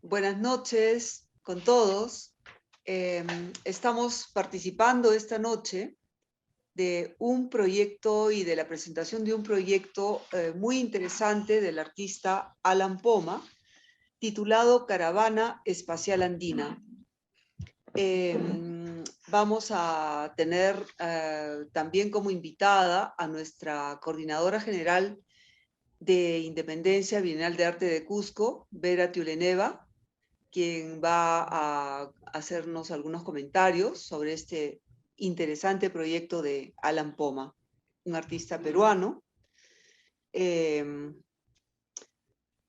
Buenas noches con todos. Estamos participando esta noche de un proyecto y de la presentación de un proyecto muy interesante del artista Alan Poma, titulado Caravana Espacial Andina. Vamos a tener también como invitada a nuestra coordinadora general de Independencia Bienal de Arte de Cusco, Vera Tiuleneva, quien va a hacernos algunos comentarios sobre este interesante proyecto de Alan Poma, un artista peruano.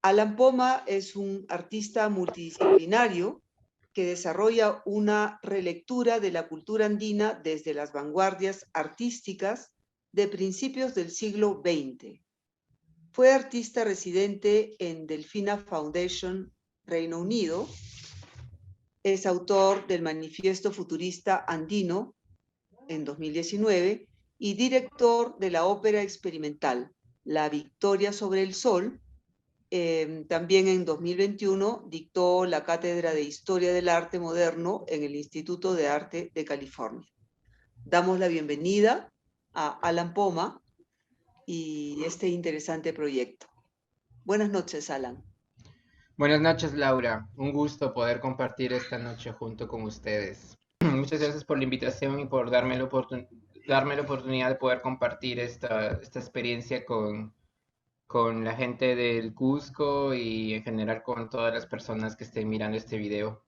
Alan Poma es un artista multidisciplinario que desarrolla una relectura de la cultura andina desde las vanguardias artísticas de principios del siglo XX. Fue artista residente en Delfina Foundation, Reino Unido. Es autor del Manifiesto Futurista Andino en 2019 y director de la ópera experimental La Victoria sobre el Sol. También en 2021 dictó la Cátedra de Historia del Arte Moderno en el Instituto de Arte de California. Damos la bienvenida a Alan Poma y este interesante proyecto. Buenas noches, Alan. Buenas noches, Laura. Un gusto poder compartir esta noche junto con ustedes. Muchas gracias por la invitación y por darme la oportunidad de poder compartir esta experiencia con la gente del Cusco y en general con todas las personas que estén mirando este video.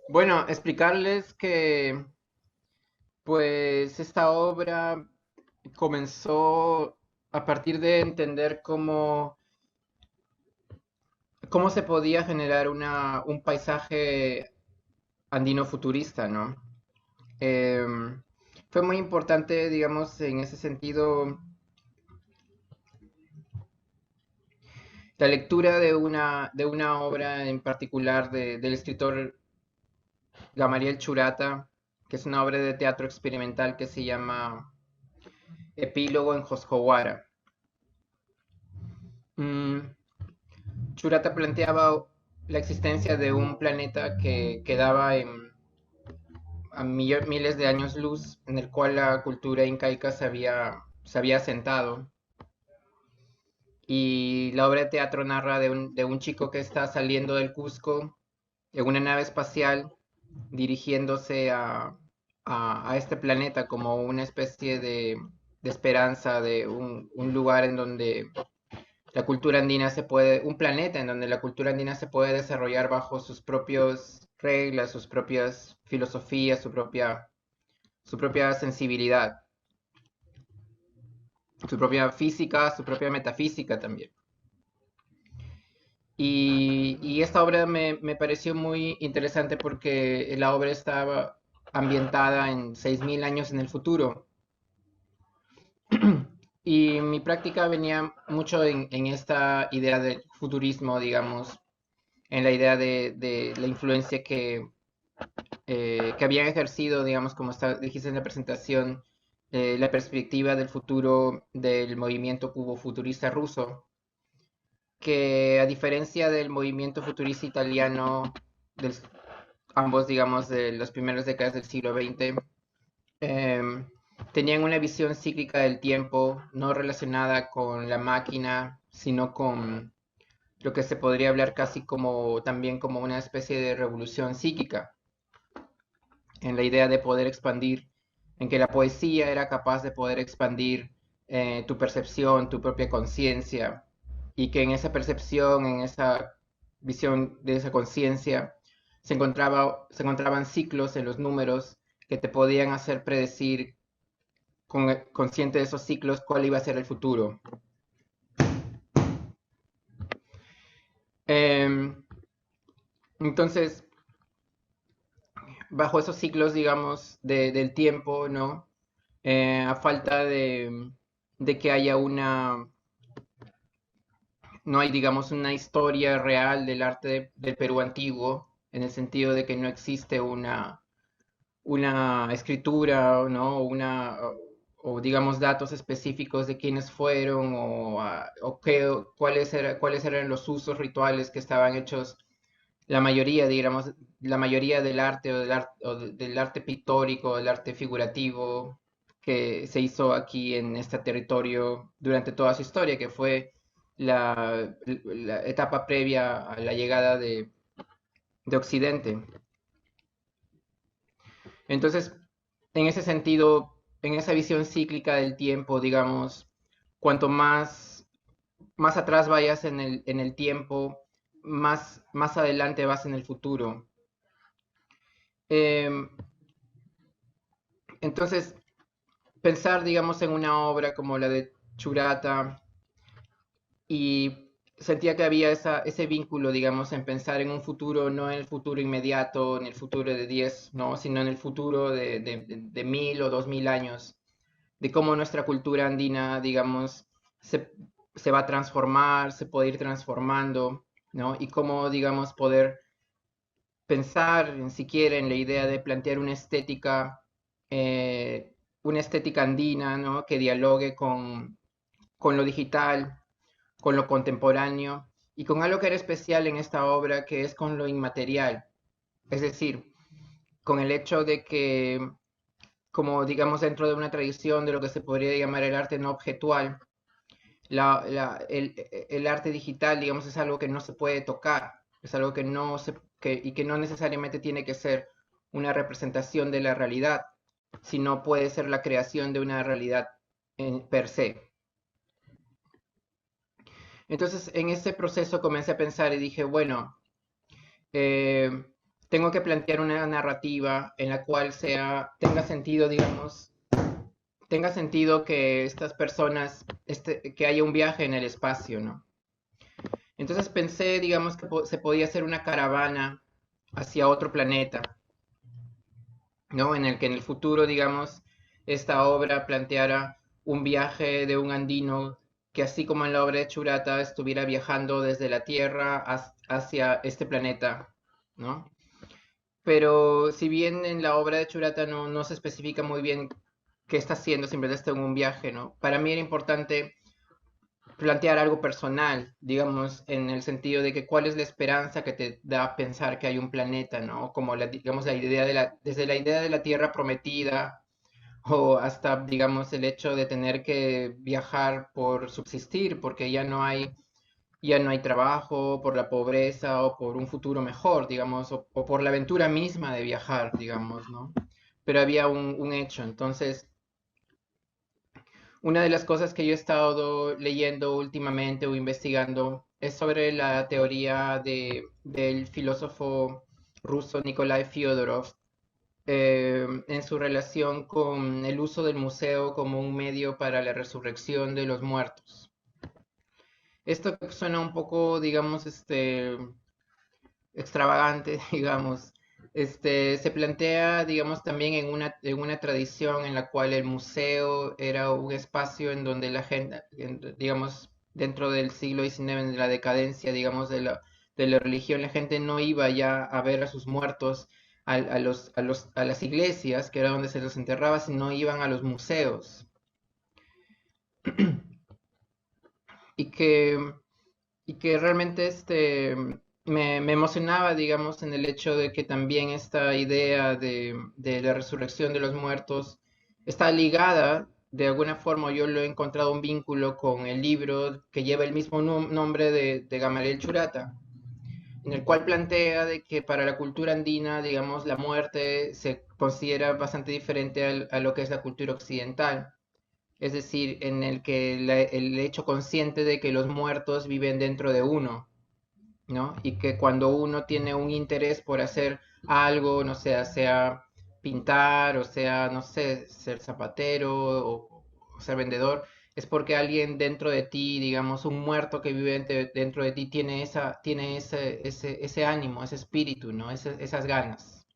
Bueno, explicarles que pues esta obra comenzó a partir de entender cómo se podía generar un paisaje andino futurista, ¿no? Fue muy importante, digamos, en ese sentido, la lectura de una obra en particular del escritor Gamaliel Churata, que es una obra de teatro experimental que se llama Epílogo en Josjowara. Churata planteaba la existencia de un planeta que quedaba a miles de años luz, en el cual la cultura incaica se había asentado. Y la obra de teatro narra de un chico que está saliendo del Cusco en una nave espacial, dirigiéndose a este planeta como una especie de esperanza, de un lugar en donde la cultura andina un planeta en donde la cultura andina se puede desarrollar bajo sus propias reglas, sus propias filosofías, su propia sensibilidad, su propia física, su propia metafísica también. Y esta obra me pareció muy interesante porque la obra estaba ambientada en 6.000 años en el futuro. Y mi práctica venía mucho en esta idea del futurismo, digamos, en la idea de la influencia que habían ejercido, digamos, como dijiste en la presentación, la perspectiva del futuro del movimiento cubo-futurista ruso, que a diferencia del movimiento futurista italiano, ambos, digamos, de las primeras décadas del siglo XX, tenían una visión cíclica del tiempo, no relacionada con la máquina, sino con lo que se podría hablar casi también como una especie de revolución psíquica, en la idea de poder expandir, en que la poesía era capaz de poder expandir tu percepción, tu propia conciencia, y que en esa percepción, en esa visión de esa conciencia, se encontraban ciclos en los números que te podían hacer predecir, consciente de esos ciclos, cuál iba a ser el futuro. Entonces, bajo esos ciclos, digamos, del tiempo, ¿no? A falta de que haya no hay, digamos, una historia real del arte del Perú antiguo, en el sentido de que no existe una escritura, ¿no? O digamos, datos específicos de quiénes fueron cuáles eran los usos rituales que estaban hechos la mayoría, digamos, la mayoría del arte del arte pictórico, del arte figurativo que se hizo aquí en este territorio durante toda su historia, que fue la etapa previa a la llegada de Occidente. Entonces, en ese sentido, en esa visión cíclica del tiempo, digamos, cuanto más atrás vayas en el tiempo, más adelante vas en el futuro. Em, entonces, pensar, digamos, en una obra como la de Churata y sentía que había ese vínculo, digamos, en pensar en un futuro, no en el futuro inmediato, en el futuro de 10, ¿no? Sino en el futuro de 1000 o 2000 años, de cómo nuestra cultura andina, digamos, se, se va a transformar, se puede ir transformando, ¿no? Y cómo, digamos, poder pensar en siquiera en la idea de plantear una estética andina, ¿no? Que dialogue con lo digital, con lo contemporáneo y con algo que era especial en esta obra, que es con lo inmaterial. Es decir, con el hecho de que, como digamos dentro de una tradición de lo que se podría llamar el arte no objetual, el arte digital, digamos, es algo que no se puede tocar, es algo que no se, y que no necesariamente tiene que ser una representación de la realidad, sino puede ser la creación de una realidad per se. Entonces, en ese proceso comencé a pensar y dije, bueno, eh, tengo que plantear una narrativa en la cual tenga sentido, digamos, tenga sentido que estas personas, que haya un viaje en el espacio, ¿no? Entonces pensé, digamos, que se podía hacer una caravana hacia otro planeta, ¿no? En el que en el futuro, digamos, esta obra planteara un viaje de un andino que así como en la obra de Churata estuviera viajando desde la Tierra hacia este planeta, ¿no? Pero si bien en la obra de Churata no se especifica muy bien qué está haciendo, simplemente está en un viaje, ¿no? Para mí era importante plantear algo personal, digamos, en el sentido de que cuál es la esperanza que te da a pensar que hay un planeta, ¿no? Como digamos, la idea desde la idea de la Tierra prometida o hasta, digamos, el hecho de tener que viajar por subsistir, porque ya no hay trabajo, por la pobreza o por un futuro mejor, digamos, o por la aventura misma de viajar, digamos, ¿no? Pero había un hecho. Entonces, una de las cosas que yo he estado leyendo últimamente o investigando es sobre la teoría del filósofo ruso Nikolai Fyodorov, en su relación con el uso del museo como un medio para la resurrección de los muertos. Esto suena un poco, digamos, extravagante, digamos. Se plantea, digamos, también en una tradición en la cual el museo era un espacio en donde la gente, digamos, dentro del siglo XIX, en la decadencia, digamos, de la religión, la gente no iba ya a ver a sus muertos a las iglesias, que era donde se los enterraba, sino iban a los museos. Y que y que realmente me emocionaba, digamos, en el hecho de que también esta idea de la resurrección de los muertos está ligada, de alguna forma yo lo he encontrado un vínculo con el libro que lleva el mismo nombre de Gamaliel Churata, en el cual plantea de que para la cultura andina, digamos, la muerte se considera bastante diferente a lo que es la cultura occidental, es decir, en el que el hecho consciente de que los muertos viven dentro de uno, ¿no? Y que cuando uno tiene un interés por hacer algo, no sé, sea pintar, o sea, no sé, ser zapatero o ser vendedor, es porque alguien dentro de ti, digamos, un muerto que vive dentro de ti, tiene ese ánimo, ese espíritu, ¿no? Esas ganas.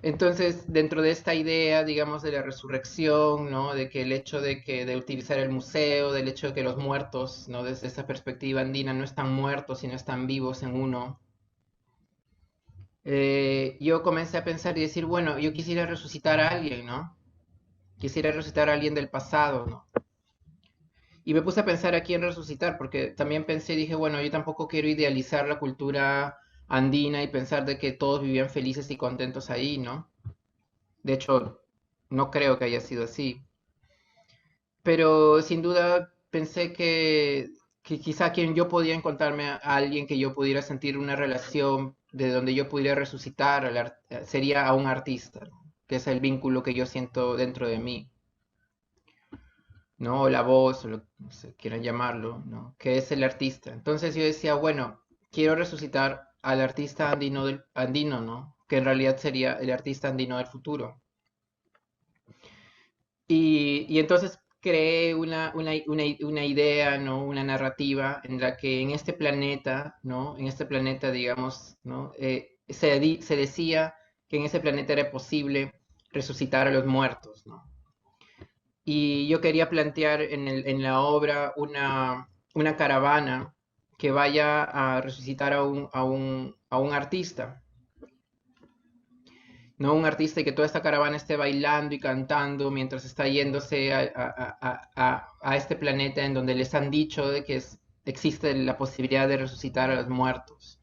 Entonces, dentro de esta idea, digamos, de la resurrección, ¿no? De que el hecho de utilizar el museo, del hecho de que los muertos, ¿no? Desde esa perspectiva andina no están muertos, sino están vivos en uno. Yo comencé a pensar y decir, bueno, yo quisiera resucitar a alguien, ¿no? Quisiera resucitar a alguien del pasado, ¿no? Y me puse a pensar a quién resucitar, porque también pensé, dije, bueno, yo tampoco quiero idealizar la cultura andina y pensar de que todos vivían felices y contentos ahí, ¿no? De hecho, no creo que haya sido así. Pero sin duda pensé que quizá quien yo podía encontrarme a alguien que yo pudiera sentir una relación de donde yo pudiera resucitar sería a un artista, ¿no? Que es el vínculo que yo siento dentro de mí, ¿no? O la voz, o lo no sé, quieran llamarlo, ¿no? Que es el artista. Entonces yo decía, bueno, quiero resucitar al artista andino, andino, ¿no? Que en realidad sería el artista andino del futuro. Y entonces creé una idea, ¿no? Una narrativa en la que en este planeta, ¿no? En este planeta, digamos, ¿no? Se decía que en ese planeta era posible resucitar a los muertos, ¿no? Y yo quería plantear en la obra una caravana que vaya a resucitar a un artista, ¿no? Un artista y que toda esta caravana esté bailando y cantando mientras está yéndose a este planeta en donde les han dicho de que existe la posibilidad de resucitar a los muertos.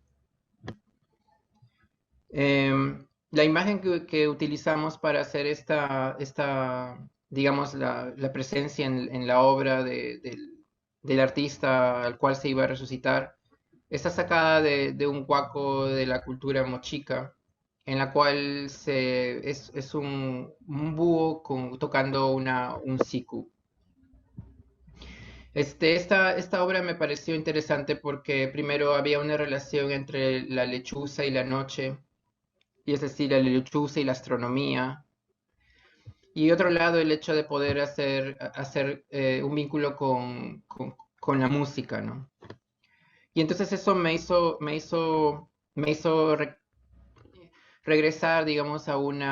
La imagen que utilizamos para hacer digamos, la presencia en la obra del artista al cual se iba a resucitar, está sacada de un cuaco de la cultura mochica, en la cual es un búho tocando un siku. Esta obra me pareció interesante porque primero había una relación entre la lechuza y la noche, y es decir, la lechuza y la astronomía. Y otro lado, el hecho de poder hacer un vínculo con la música, ¿no? Y entonces eso me hizo regresar, digamos, a un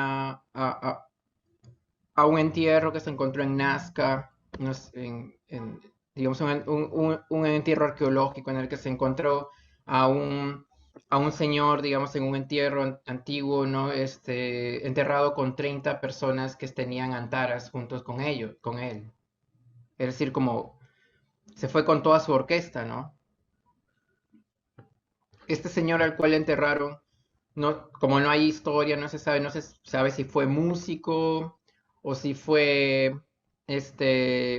entierro que se encontró en Nazca, no sé, digamos, un entierro arqueológico en el que se encontró a un, a un señor, digamos, en un entierro antiguo, ¿no? Enterrado con 30 personas que tenían antaras juntos con él. Es decir, como se fue con toda su orquesta, ¿no? Este señor al cual enterraron, no, como no hay historia, no se sabe si fue músico o si fue,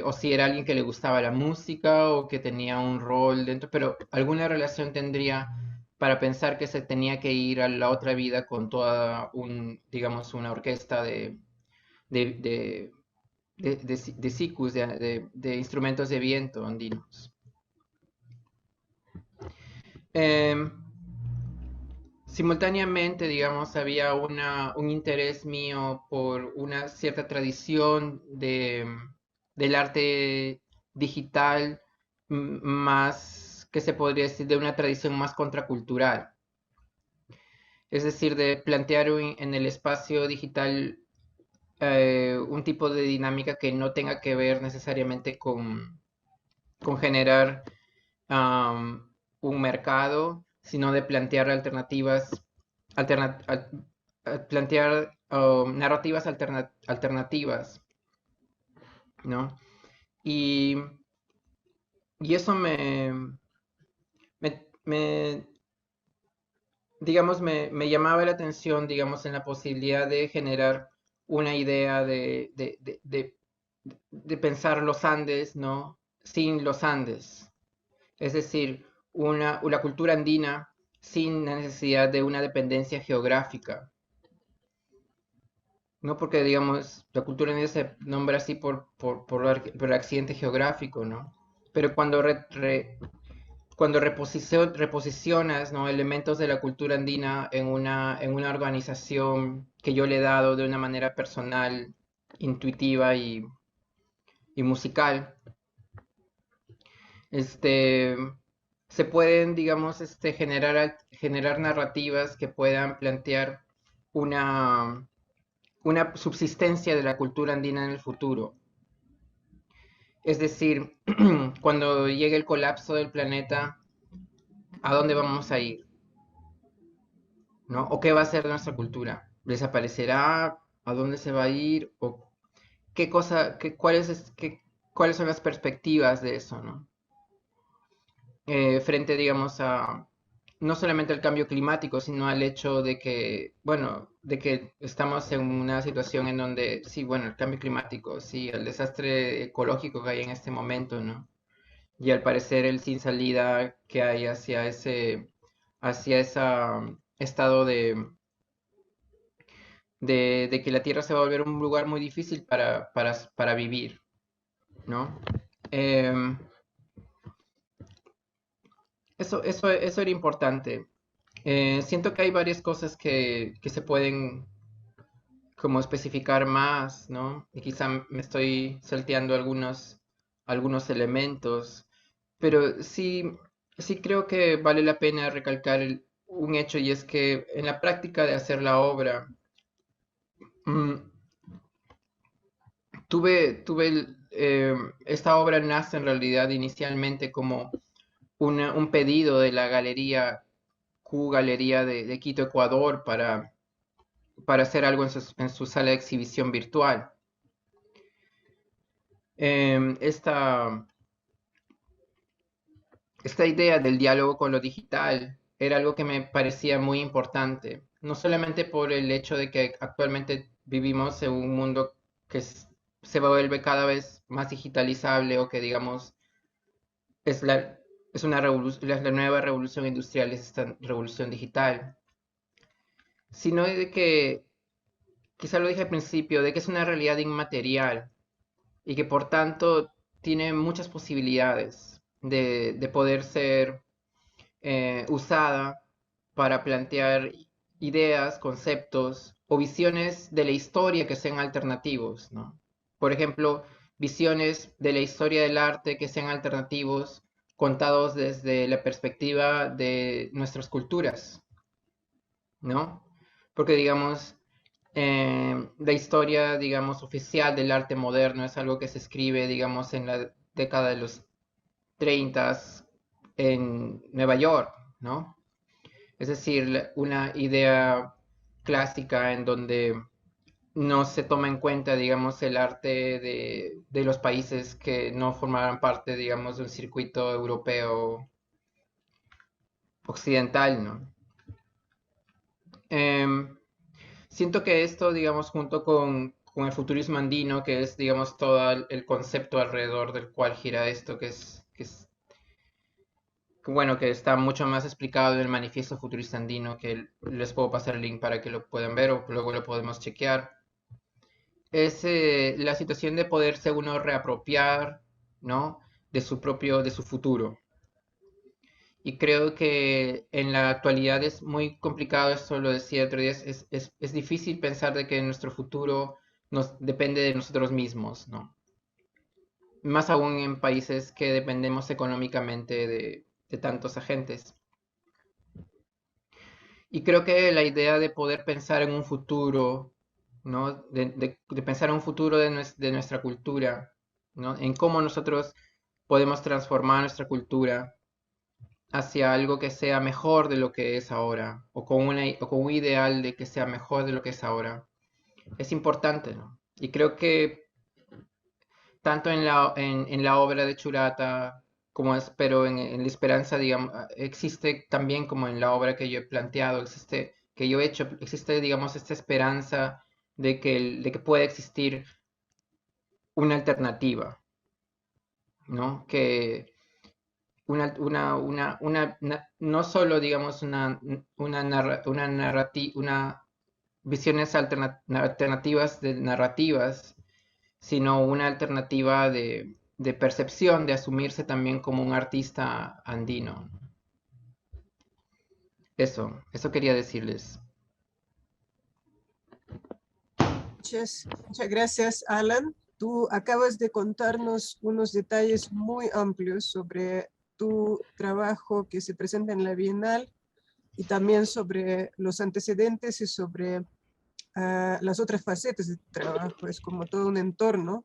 o si era alguien que le gustaba la música o que tenía un rol dentro, pero alguna relación tendría para pensar que se tenía que ir a la otra vida con toda digamos, una orquesta de, de, de sikus, de instrumentos de viento andinos. Em, Simultáneamente, digamos, había un interés mío por una cierta tradición del arte digital, más que se podría decir de una tradición más contracultural. Es decir, de plantear en el espacio digital un tipo de dinámica que no tenga que ver necesariamente con generar un mercado, sino de plantear alternativas, plantear narrativas alternativas, ¿no? Y, y eso me, digamos, me llamaba la atención, digamos, en la posibilidad de generar una idea de pensar los Andes, ¿no? Sin los Andes. Es decir, la cultura andina sin la necesidad de una dependencia geográfica. No porque, digamos, la cultura andina se nombra así por accidente geográfico, ¿no? Pero cuando reposicionas, ¿no? Elementos de la cultura andina en una organización que yo le he dado de una manera personal, intuitiva y musical, este, se pueden, digamos, generar narrativas que puedan plantear una, una subsistencia de la cultura andina en el futuro. Es decir, cuando llegue el colapso del planeta, ¿a dónde vamos a ir? ¿No? ¿O qué va a ser nuestra cultura? ¿Desaparecerá? ¿A dónde se va a ir? ¿O qué cosa, cuál es, qué, cuáles son las perspectivas de eso, ¿no? Frente, digamos, a no solamente al cambio climático, sino al hecho de que, bueno, de que estamos en una situación en donde, sí, bueno, el cambio climático, sí, el desastre ecológico que hay en este momento, ¿no? Y al parecer el sin salida que hay hacia ese estado de que la Tierra se va a volver un lugar muy difícil para vivir, ¿no? Em, eso era importante. Siento que hay varias cosas que se pueden como especificar más, ¿no? Y quizá me estoy salteando algunos elementos, pero sí creo que vale la pena recalcar un hecho y es que en la práctica de hacer la obra, mm, esta obra nace en realidad inicialmente como un pedido de la galería Q Galería de Quito, Ecuador, para hacer algo en su sala de exhibición virtual. Em, esta, esta idea del diálogo con lo digital era algo que me parecía muy importante, no solamente por el hecho de que actualmente vivimos en un mundo que se vuelve cada vez más digitalizable o que digamos es es una la nueva revolución industrial, es esta revolución digital, sino de que, quizá lo dije al principio, de que es una realidad inmaterial y que por tanto tiene muchas posibilidades de poder ser usada para plantear ideas, conceptos o visiones de la historia que sean alternativos, ¿no? Por ejemplo, visiones de la historia del arte que sean alternativos, contados desde la perspectiva de nuestras culturas, ¿no? Porque, digamos, la historia, digamos, oficial del arte moderno es algo que se escribe, digamos, en la década de los 30 en Nueva York, ¿no? Es decir, una idea clásica en donde no se toma en cuenta, digamos, el arte de los países que no formaran parte, digamos, de un circuito europeo occidental, ¿no? Em, Siento que esto, digamos, junto con el futurismo andino, que es, digamos, todo el concepto alrededor del cual gira esto, que, bueno, que está mucho más explicado en el manifiesto futurista andino, que les puedo pasar el link para que lo puedan ver o luego lo podemos chequear, es la situación de poderse uno reapropiar, ¿no? De su futuro. Y creo que en la actualidad es muy complicado, esto lo decía otro día, es difícil pensar de que nuestro futuro nos depende de nosotros mismos, ¿no? Más aún en países que dependemos económicamente de tantos agentes. Y creo que la idea de poder pensar en un futuro, ¿no? De pensar en un futuro de nuestra cultura, ¿no? En cómo nosotros podemos transformar nuestra cultura hacia algo que sea mejor de lo que es ahora, o con un ideal de que sea mejor de lo que es ahora. Es importante, ¿no? Y creo que tanto en la obra de Churata, como espero en La Esperanza, digamos, existe también como en la obra que yo he planteado, existe, que yo he hecho, existe, digamos, esta esperanza de que pueda existir una alternativa, ¿no? Que no solo, digamos, una visiones alternativas de narrativas, sino una alternativa de percepción, de asumirse también como un artista andino. Eso quería decirles. Muchas gracias, Alan. Tú acabas de contarnos unos detalles muy amplios sobre tu trabajo que se presenta en la Bienal y también sobre los antecedentes y sobre las otras facetas de tu trabajo. Es como todo un entorno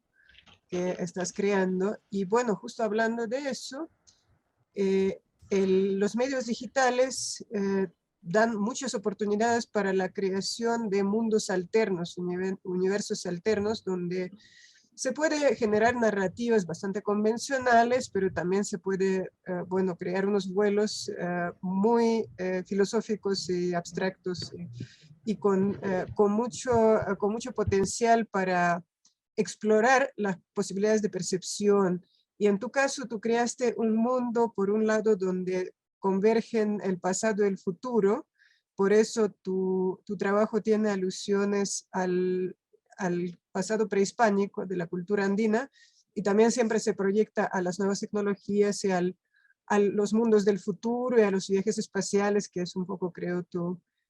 que estás creando. Y bueno, justo hablando de eso, eh, los medios digitales dan muchas oportunidades para la creación de mundos alternos, universos alternos, donde se puede generar narrativas bastante convencionales, pero también se puede, bueno, crear unos vuelos muy filosóficos y abstractos y con mucho potencial para explorar las posibilidades de percepción. Y en tu caso, tú creaste un mundo, por un lado, donde convergen el pasado y el futuro. Por eso tu trabajo tiene alusiones al pasado prehispánico de la cultura andina, y también siempre se proyecta a las nuevas tecnologías y a los mundos del futuro y a los viajes espaciales, que es un poco, creo,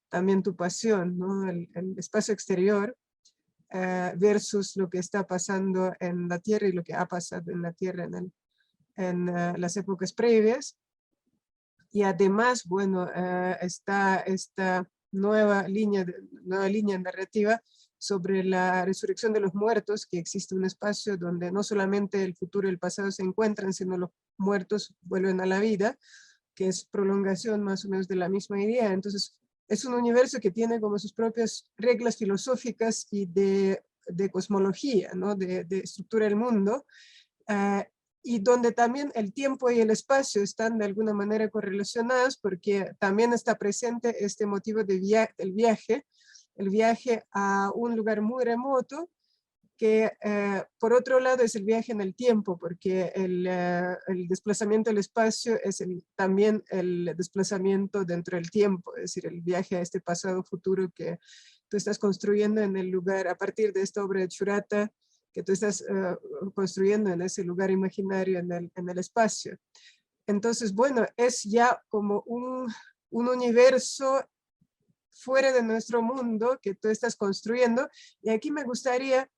también tu pasión, ¿no? El espacio exterior versus lo que está pasando en la Tierra y lo que ha pasado en la Tierra en las épocas previas. Y además, bueno, está esta nueva línea narrativa sobre la resurrección de los muertos, que existe un espacio donde no solamente el futuro y el pasado se encuentran, sino los muertos vuelven a la vida, que es prolongación más o menos de la misma idea. Entonces, es un universo que tiene como sus propias reglas filosóficas y de cosmología, ¿no? De estructura del mundo, y donde también el tiempo y el espacio están de alguna manera correlacionados, porque también está presente este motivo del viaje, el viaje a un lugar muy remoto, que por otro lado es el viaje en el tiempo, porque el desplazamiento del espacio es también el desplazamiento dentro del tiempo, es decir, el viaje a este pasado futuro que tú estás construyendo en el lugar, a partir de esta obra de Churata, que tú estás construyendo en ese lugar imaginario en el espacio. Entonces, bueno, es ya como un universo fuera de nuestro mundo que tú estás construyendo, y aquí me gustaría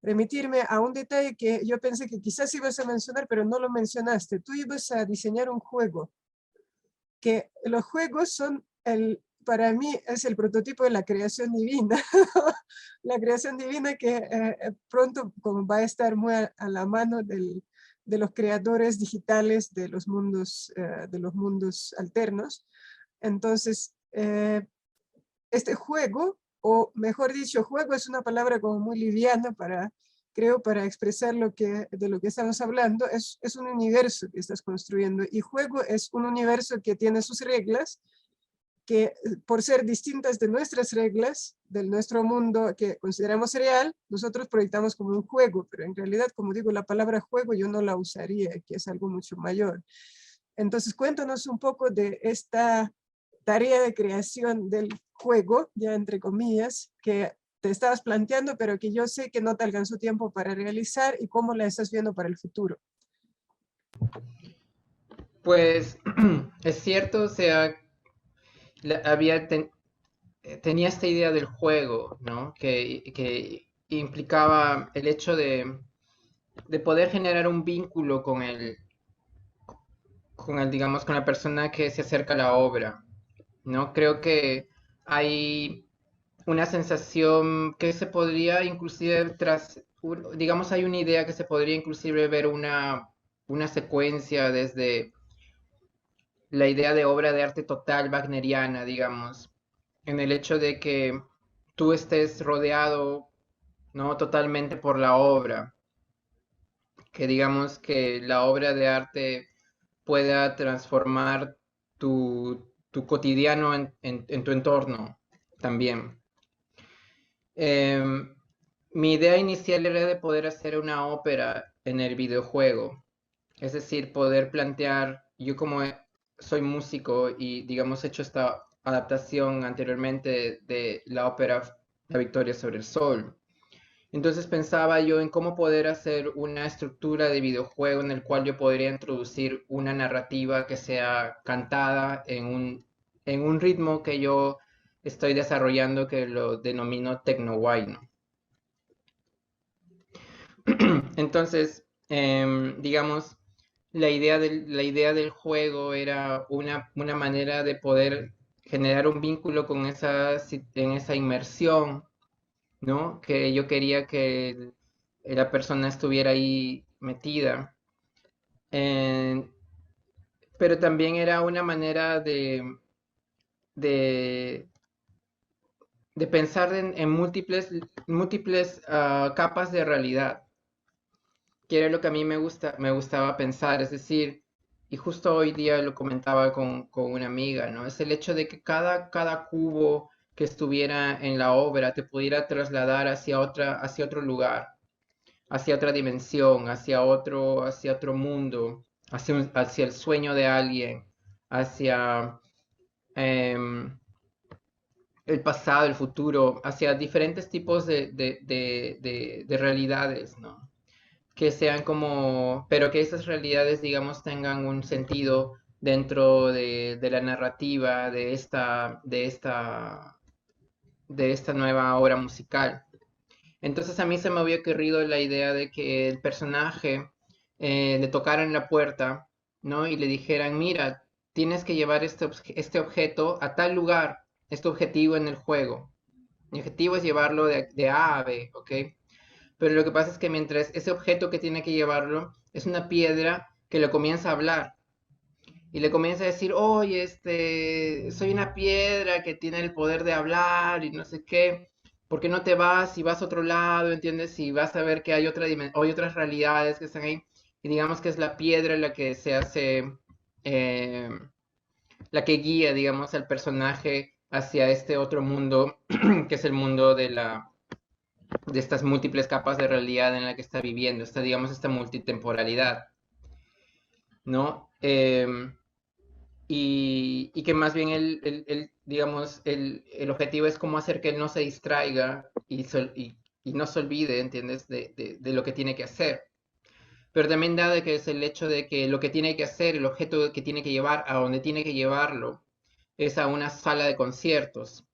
remitirme a un detalle que yo pensé que quizás ibas a mencionar, pero no lo mencionaste. Tú ibas a diseñar un juego, que los juegos son, para mí, es el prototipo de la creación divina. La creación divina que pronto como va a estar muy a la mano de los creadores digitales de los mundos alternos. Entonces, este juego, o mejor dicho, juego es una palabra como muy liviana creo, para expresar de lo que estamos hablando. Es un universo que estás construyendo, y juego es un universo que tiene sus reglas, que por ser distintas de nuestras reglas, de nuestro mundo que consideramos real, nosotros proyectamos como un juego, pero en realidad, como digo, la palabra juego yo no la usaría, que es algo mucho mayor. Entonces, cuéntanos un poco de esta tarea de creación del juego, ya entre comillas, que te estabas planteando, pero que yo sé que no te alcanzó tiempo para realizar, y cómo la estás viendo para el futuro. Pues es cierto, o sea, tenía esta idea del juego, ¿no? Que implicaba el hecho de poder generar un vínculo digamos, con la persona que se acerca a la obra, ¿no? Creo que hay una sensación que se podría inclusive digamos, hay una idea que se podría inclusive ver una secuencia desde la idea de obra de arte total wagneriana, digamos, en el hecho de que tú estés rodeado, ¿no? Totalmente por la obra, que digamos que la obra de arte pueda transformar tu cotidiano en tu entorno también. Mi idea inicial era de poder hacer una ópera en el videojuego, es decir, poder plantear, yo como soy músico y digamos he hecho esta adaptación anteriormente de la ópera La Victoria sobre el Sol. Entonces pensaba yo en cómo poder hacer una estructura de videojuego en el cual yo podría introducir una narrativa que sea cantada en un ritmo que yo estoy desarrollando, que lo denomino Techno-Wine. Entonces, digamos, la idea del juego era una manera de poder generar un vínculo con en esa inmersión, ¿no? Que yo quería que la persona estuviera ahí metida. Eh, pero también era una manera de, de pensar en múltiples capas de realidad, que era lo que a mí me gustaba pensar, es decir, y justo hoy día lo comentaba con una amiga, ¿no? Es el hecho de que cada cubo que estuviera en la obra te pudiera trasladar hacia otro lugar, hacia otra dimensión, hacia otro mundo, hacia el sueño de alguien, hacia em, el pasado, el futuro, hacia diferentes tipos de realidades, ¿no? Que sean como, pero que esas realidades, digamos, tengan un sentido dentro de la narrativa de esta nueva obra musical. Entonces a mí se me había ocurrido la idea de que el personaje le tocaran la puerta, ¿no? Y le dijeran, mira, tienes que llevar este objeto a tal lugar, es tu objetivo en el juego. Mi objetivo es llevarlo de A a B, ¿ok? Pero lo que pasa es que mientras ese objeto que tiene que llevarlo es una piedra que le comienza a hablar y le comienza a decir, oye, soy una piedra que tiene el poder de hablar y no sé qué, ¿por qué no te vas y vas a otro lado, entiendes? Y vas a ver que hay hay otras realidades que están ahí y digamos que es la piedra la que se hace, eh, la que guía, digamos, al personaje hacia este otro mundo, que es el mundo de estas múltiples capas de realidad en la que está viviendo, digamos, esta multitemporalidad, ¿no? Y que más bien digamos, el objetivo es cómo hacer que él no se distraiga y no se olvide, ¿entiendes?, de lo que tiene que hacer. Pero también dado que es el hecho de que lo que tiene que hacer, el objeto que tiene que llevar, a donde tiene que llevarlo, es a una sala de conciertos.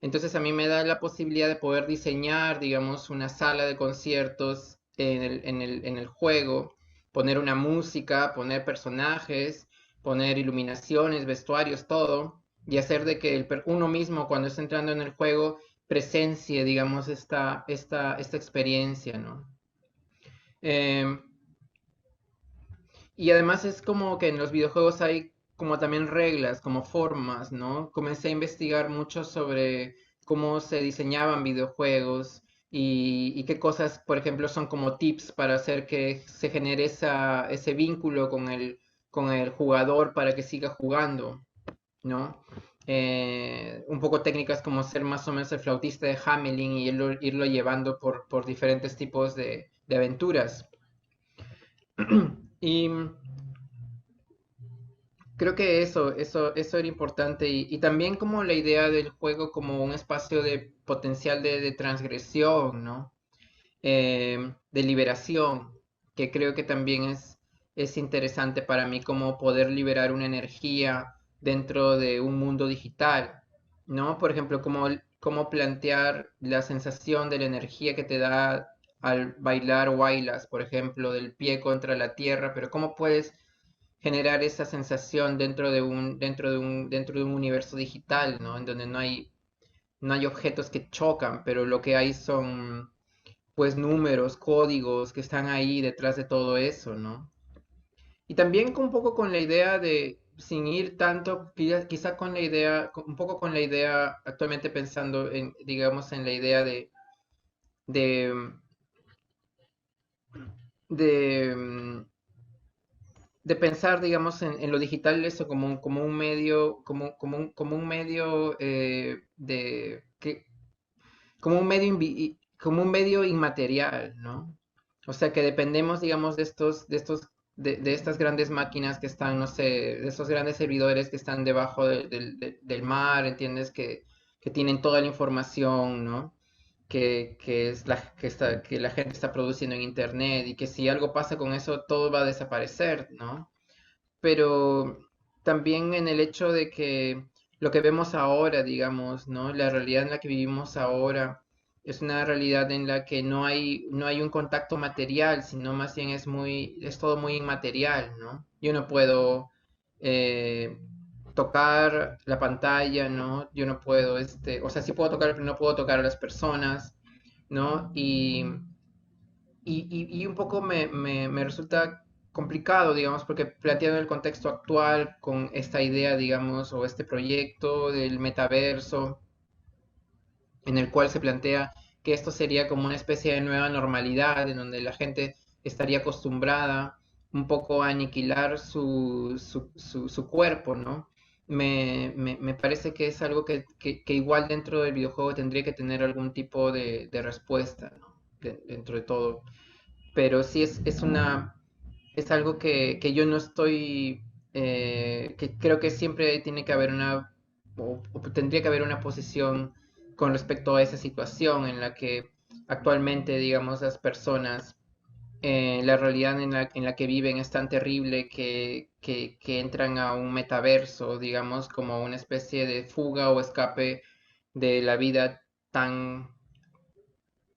Entonces a mí me da la posibilidad de poder diseñar, digamos, una sala de conciertos en el juego, poner una música, poner personajes, poner iluminaciones, vestuarios, todo, y hacer de que uno mismo cuando está entrando en el juego presencie, digamos, esta experiencia, ¿no? Em, y además es como que en los videojuegos hay como también reglas, como formas, ¿no? Comencé a investigar mucho sobre cómo se diseñaban videojuegos y qué cosas, por ejemplo, son como tips para hacer que se genere ese vínculo con el jugador para que siga jugando, ¿no? Un poco técnicas como ser más o menos el flautista de Hamelin y irlo llevando por diferentes tipos de aventuras. Y creo que eso era importante y también como la idea del juego como un espacio de potencial de transgresión, ¿no? De liberación, que creo que también es interesante para mí como poder liberar una energía dentro de un mundo digital, ¿no? Por ejemplo, como plantear la sensación de la energía que te da al bailar wailas, por ejemplo, del pie contra la tierra, pero cómo puedes generar esa sensación dentro de un universo digital, ¿no? En donde no hay objetos que chocan, pero lo que hay son, pues, números, códigos que están ahí detrás de todo eso, ¿no? Y también un poco con la idea de, sin ir tanto, quizá con la idea, un poco con la idea, actualmente pensando en, digamos, en la idea de, de, de pensar, digamos, en lo digital, eso como un medio, como un medio como un medio inmaterial, ¿no? O sea que dependemos, digamos, de estas grandes máquinas que están, no sé, de estos grandes servidores que están debajo del mar, ¿entiendes? Que tienen toda la información, ¿no? Que la gente está produciendo en internet y que si algo pasa con eso, todo va a desaparecer, ¿no? Pero también en el hecho de que lo que vemos ahora, digamos, ¿no? La realidad en la que vivimos ahora es una realidad en la que no hay un contacto material, sino más bien es todo muy inmaterial, ¿no? Yo no puedo eh, tocar la pantalla, ¿no? Yo no puedo, o sea, sí puedo tocar, pero no puedo tocar a las personas, ¿no? Y un poco me resulta complicado, digamos, porque planteando el contexto actual con esta idea, digamos, o este proyecto del metaverso, en el cual se plantea que esto sería como una especie de nueva normalidad, en donde la gente estaría acostumbrada un poco a aniquilar su cuerpo, ¿no? Me parece que es algo que igual dentro del videojuego tendría que tener algún tipo de respuesta, ¿no? Dentro de todo. Pero sí es algo que yo no estoy, que creo que siempre tiene que haber o tendría que haber una posición con respecto a esa situación en la que actualmente, digamos, las personas, la realidad en la que viven es tan terrible que entran a un metaverso, digamos, como una especie de fuga o escape de la vida tan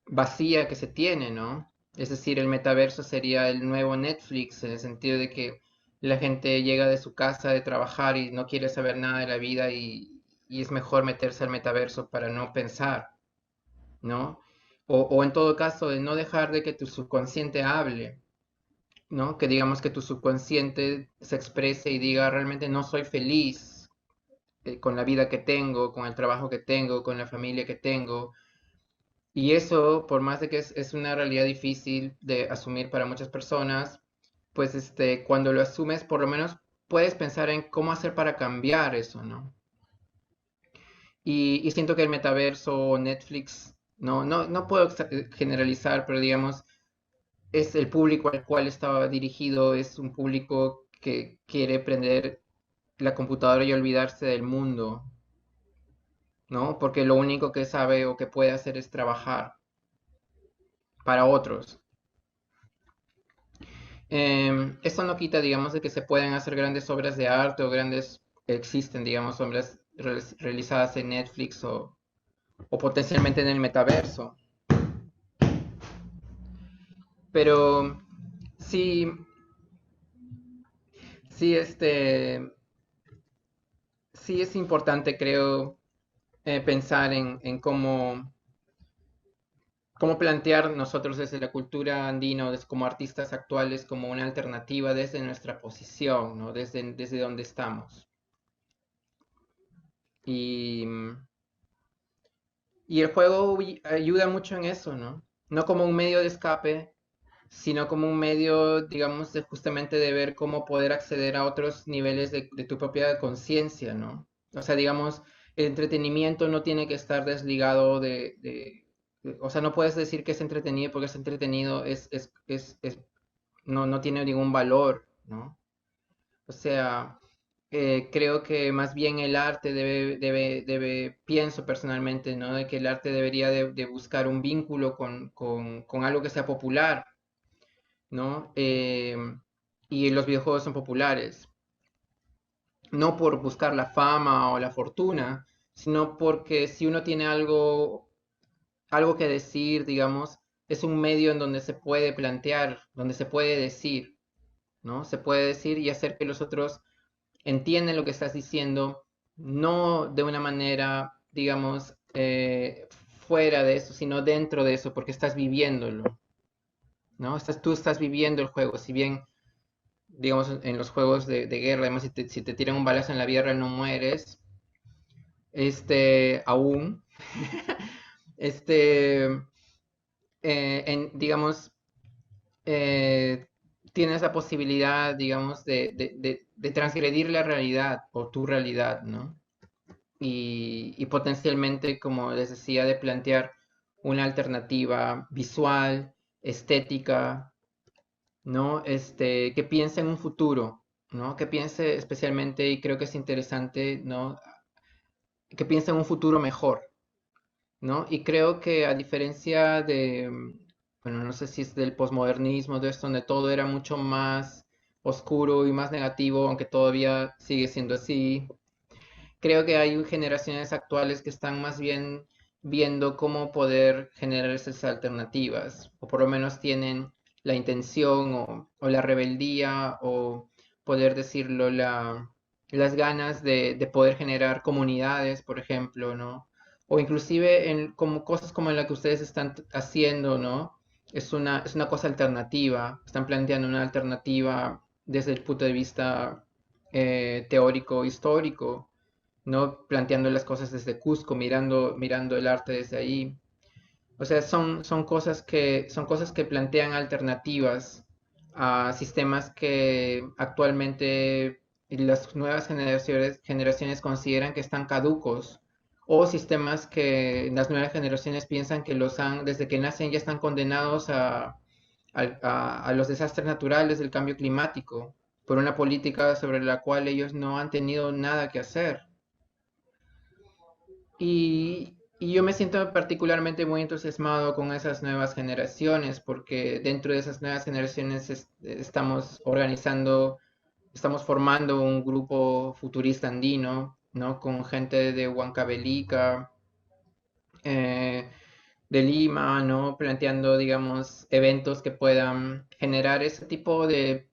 vacía que se tiene, ¿no? Es decir, el metaverso sería el nuevo Netflix en el sentido de que la gente llega de su casa de trabajar y no quiere saber nada de la vida y es mejor meterse al metaverso para no pensar, ¿no? O en todo caso, de no dejar de que tu subconsciente hable, ¿no? Que digamos que tu subconsciente se exprese y diga realmente no soy feliz con la vida que tengo, con el trabajo que tengo, con la familia que tengo. Y eso, por más de que es una realidad difícil de asumir para muchas personas, pues cuando lo asumes, por lo menos puedes pensar en cómo hacer para cambiar eso, ¿no? Y siento que el metaverso o Netflix, no puedo generalizar, pero digamos, es el público al cual estaba dirigido, es un público que quiere prender la computadora y olvidarse del mundo, ¿no? Porque lo único que sabe o que puede hacer es trabajar para otros. Esto no quita, digamos, de que se pueden hacer grandes obras de arte o existen, digamos, obras realizadas en Netflix o potencialmente en el metaverso. Pero sí, sí, sí es importante, creo, pensar en cómo plantear nosotros desde la cultura andina o como artistas actuales como una alternativa desde nuestra posición, ¿no? Desde donde estamos. Y, y el juego ayuda mucho en eso, ¿no? No como un medio de escape, sino como un medio, digamos, justamente de ver cómo poder acceder a otros niveles de tu propia conciencia, ¿no? O sea, digamos, el entretenimiento no tiene que estar desligado o sea, no puedes decir que es entretenido porque es entretenido, no tiene ningún valor, ¿no? O sea, creo que más bien el arte pienso personalmente, ¿no? De que el arte debería de buscar un vínculo con algo que sea popular, ¿no? Y los videojuegos son populares, no por buscar la fama o la fortuna, sino porque si uno tiene algo que decir, digamos, es un medio en donde se puede plantear, donde se puede decir, ¿no? Se puede decir y hacer que los otros entienden lo que estás diciendo, no de una manera, digamos, fuera de eso, sino dentro de eso, porque estás viviéndolo, ¿no? Tú estás viviendo el juego, si bien, digamos, en los juegos de guerra, además, si te tiran un balazo en la guerra no mueres, aún, este, digamos, eh, tienes la posibilidad, digamos, de transgredir la realidad o tu realidad, ¿no? Y potencialmente, como les decía, de plantear una alternativa visual, estética, ¿no? Que piense en un futuro, ¿no? Que piense especialmente, y creo que es interesante, ¿no? Que piense en un futuro mejor, ¿no? Y creo que a diferencia bueno, no sé si es del posmodernismo, de esto donde todo era mucho más oscuro y más negativo, aunque todavía sigue siendo así, creo que hay generaciones actuales que están más bien viendo cómo poder generar esas alternativas, o por lo menos tienen la intención o la rebeldía, o poder decirlo, las ganas de poder generar comunidades, por ejemplo, ¿no? O inclusive como cosas como la que ustedes están haciendo, ¿no? Es una cosa alternativa, están planteando una alternativa desde el punto de vista teórico, histórico, ¿no? Planteando las cosas desde Cusco, mirando el arte desde ahí. O sea, son cosas que plantean alternativas a sistemas que actualmente las nuevas generaciones consideran que están caducos, o sistemas que las nuevas generaciones piensan que desde que nacen ya están condenados a los desastres naturales del cambio climático, por una política sobre la cual ellos no han tenido nada que hacer. Y yo me siento particularmente muy entusiasmado con esas nuevas generaciones, porque dentro de esas nuevas generaciones estamos formando un grupo futurista andino, ¿no? Con gente de Huancavelica, eh, de Lima, ¿no? Planteando, digamos, eventos que puedan generar ese tipo de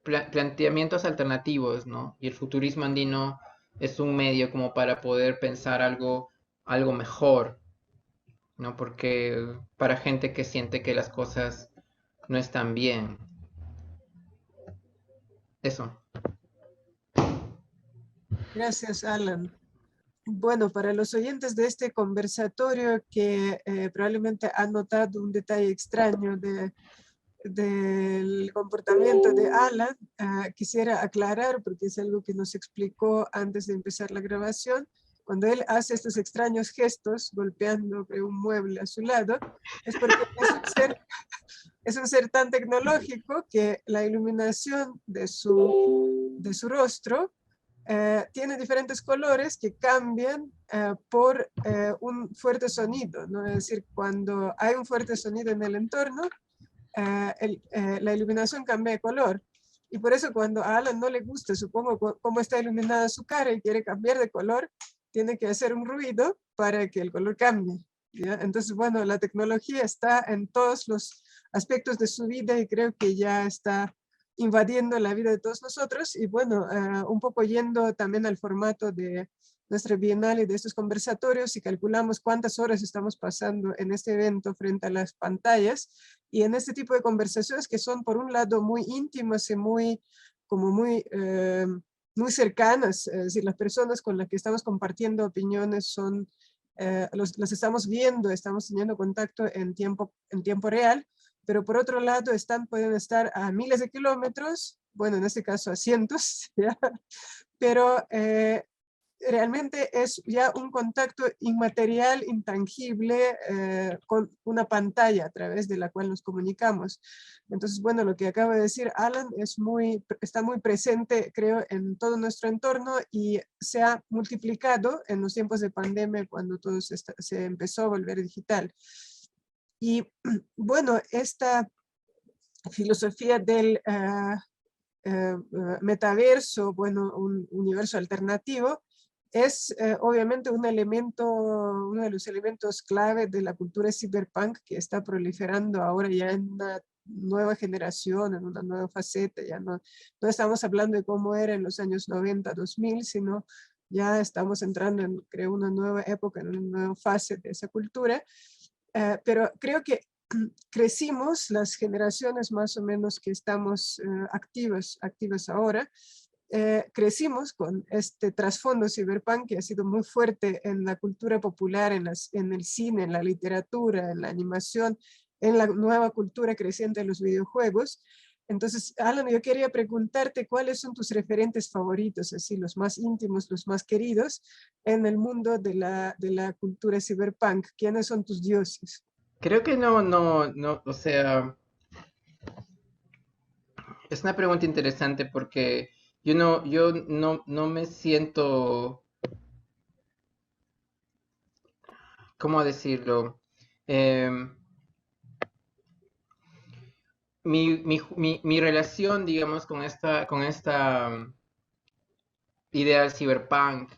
planteamientos alternativos, ¿no? Y el futurismo andino es un medio como para poder pensar algo mejor, ¿no? Porque para gente que siente que las cosas no están bien. Eso. Gracias, Alan. Bueno, para los oyentes de este conversatorio que probablemente han notado un detalle extraño del comportamiento de Alan, quisiera aclarar, porque es algo que nos explicó antes de empezar la grabación, cuando él hace estos extraños gestos golpeando un mueble a su lado, es porque es un ser tan tecnológico que la iluminación de su rostro tiene diferentes colores que cambian por un fuerte sonido, ¿no? Es decir, cuando hay un fuerte sonido en el entorno, la iluminación cambia de color. Y por eso cuando a Alan no le gusta, supongo, cómo está iluminada su cara y quiere cambiar de color, tiene que hacer un ruido para que el color cambie, ¿ya? Entonces, bueno, la tecnología está en todos los aspectos de su vida y creo que ya está invadiendo la vida de todos nosotros. Y bueno, un poco yendo también al formato de nuestra bienal y de estos conversatorios, si calculamos cuántas horas estamos pasando en este evento frente a las pantallas y en este tipo de conversaciones que son por un lado muy íntimas y muy cercanas, es decir, las personas con las que estamos compartiendo opiniones son, los estamos viendo, estamos teniendo contacto en tiempo real, pero por otro lado pueden estar a miles de kilómetros, bueno, en este caso a cientos, ¿ya? Pero realmente es ya un contacto inmaterial, intangible, con una pantalla a través de la cual nos comunicamos. Entonces, bueno, lo que acaba de decir Alan está muy presente, creo, en todo nuestro entorno y se ha multiplicado en los tiempos de pandemia cuando todo se empezó a volver digital. Y bueno, esta filosofía del metaverso, bueno, un universo alternativo, es obviamente uno de los elementos clave de la cultura cyberpunk que está proliferando ahora ya en una nueva generación, en una nueva faceta. Ya no estamos hablando de cómo era en los años 90, 2000, sino ya estamos entrando en, creo, una nueva época, en una nueva fase de esa cultura. Pero creo que crecimos, las generaciones más o menos que estamos activas ahora, crecimos con este trasfondo cyberpunk que ha sido muy fuerte en la cultura popular, en el cine, en la literatura, en la animación, en la nueva cultura creciente de los videojuegos. Entonces, Alan, yo quería preguntarte cuáles son tus referentes favoritos, así los más íntimos, los más queridos en el mundo de la cultura cyberpunk. ¿Quiénes son tus dioses? Creo que no, o sea, es una pregunta interesante porque yo no me siento, ¿cómo decirlo? Em, mi relación, digamos, con esta idea del cyberpunk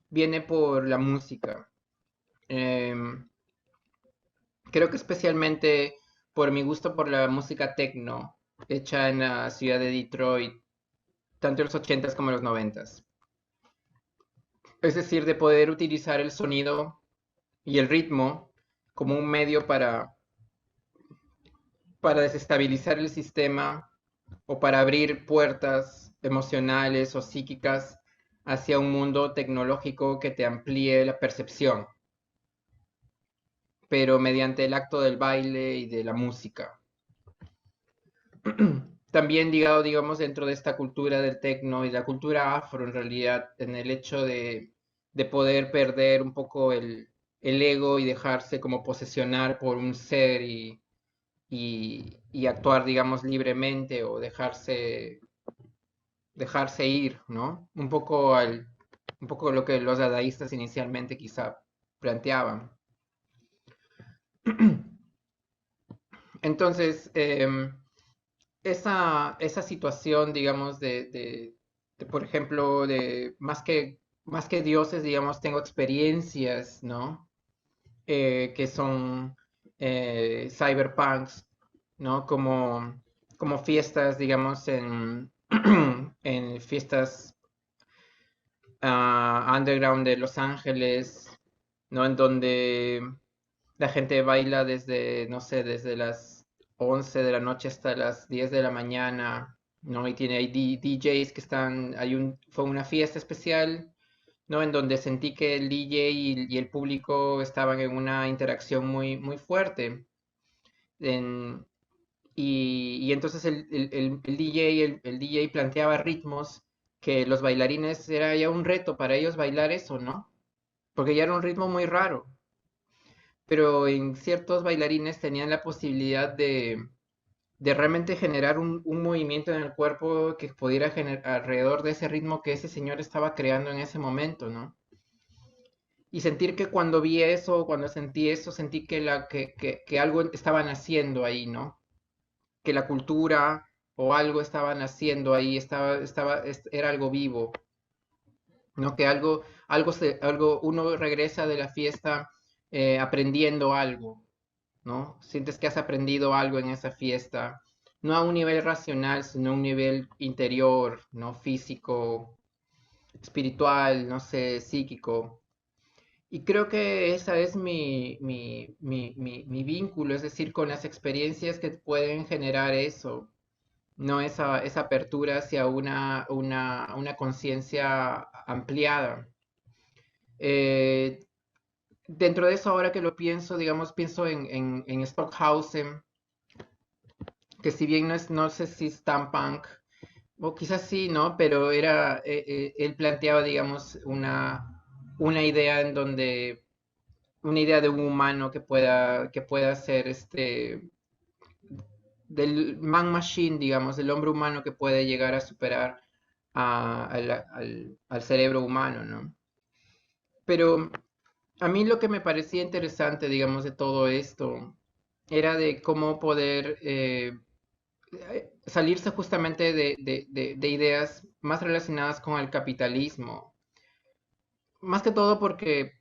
viene por la música. Em, Creo que especialmente por mi gusto por la música techno, hecha en la ciudad de Detroit, tanto en los 80s como en los 90s. Es decir, de poder utilizar el sonido y el ritmo como un medio para desestabilizar el sistema o para abrir puertas emocionales o psíquicas hacia un mundo tecnológico que te amplíe la percepción, pero mediante el acto del baile y de la música. también ligado, digamos, dentro de esta cultura del techno y la cultura afro, en realidad, en el hecho de poder perder un poco el ego y dejarse como posesionar por un ser y actuar, digamos, libremente o dejarse ir, ¿no? Un poco lo que los dadaístas inicialmente quizá planteaban. Entonces, esa situación, digamos, por ejemplo, de más que dioses, digamos, tengo experiencias, ¿no? Que son cyberpunks, ¿no? Como fiestas, digamos, en fiestas underground de Los Ángeles, ¿no? En donde la gente baila desde, no sé, desde las 11 de la noche hasta las 10 de la mañana, ¿no? Y tiene ahí DJs que están, fue una fiesta especial, ¿no? En donde sentí que el DJ y el público estaban en una interacción muy, muy fuerte. En- y entonces el DJ, el DJ planteaba ritmos que los bailarines era ya un reto para ellos bailar eso, ¿no? Porque ya era un ritmo muy raro, pero en ciertos bailarines tenían la posibilidad de realmente generar un movimiento en el cuerpo que pudiera generar alrededor de ese ritmo que ese señor estaba creando en ese momento, ¿no? Y sentir que cuando vi eso, cuando sentí eso, sentí que algo estaba naciendo ahí, ¿no? Que la cultura o algo estaba naciendo ahí, era algo vivo, ¿no? Que uno regresa de la fiesta aprendiendo algo, ¿no? Sientes que has aprendido algo en esa fiesta, no a un nivel racional, sino a un nivel interior, ¿no? Físico, espiritual, no sé, psíquico. Y creo que esa es mi vínculo, es decir, con las experiencias que pueden generar eso, ¿no? Esa apertura hacia una conciencia ampliada. Eh, Dentro de eso, ahora que lo pienso, digamos, pienso en Stockhausen, que si bien no sé si es tan punk, o quizás sí, ¿no? Pero él planteaba, digamos, una idea en donde, una idea de un humano que pueda ser del man machine, digamos, del hombre humano que puede llegar a superar al cerebro humano, ¿no? Pero a mí lo que me parecía interesante, digamos, de todo esto era de cómo poder salirse justamente de ideas más relacionadas con el capitalismo. Más que todo porque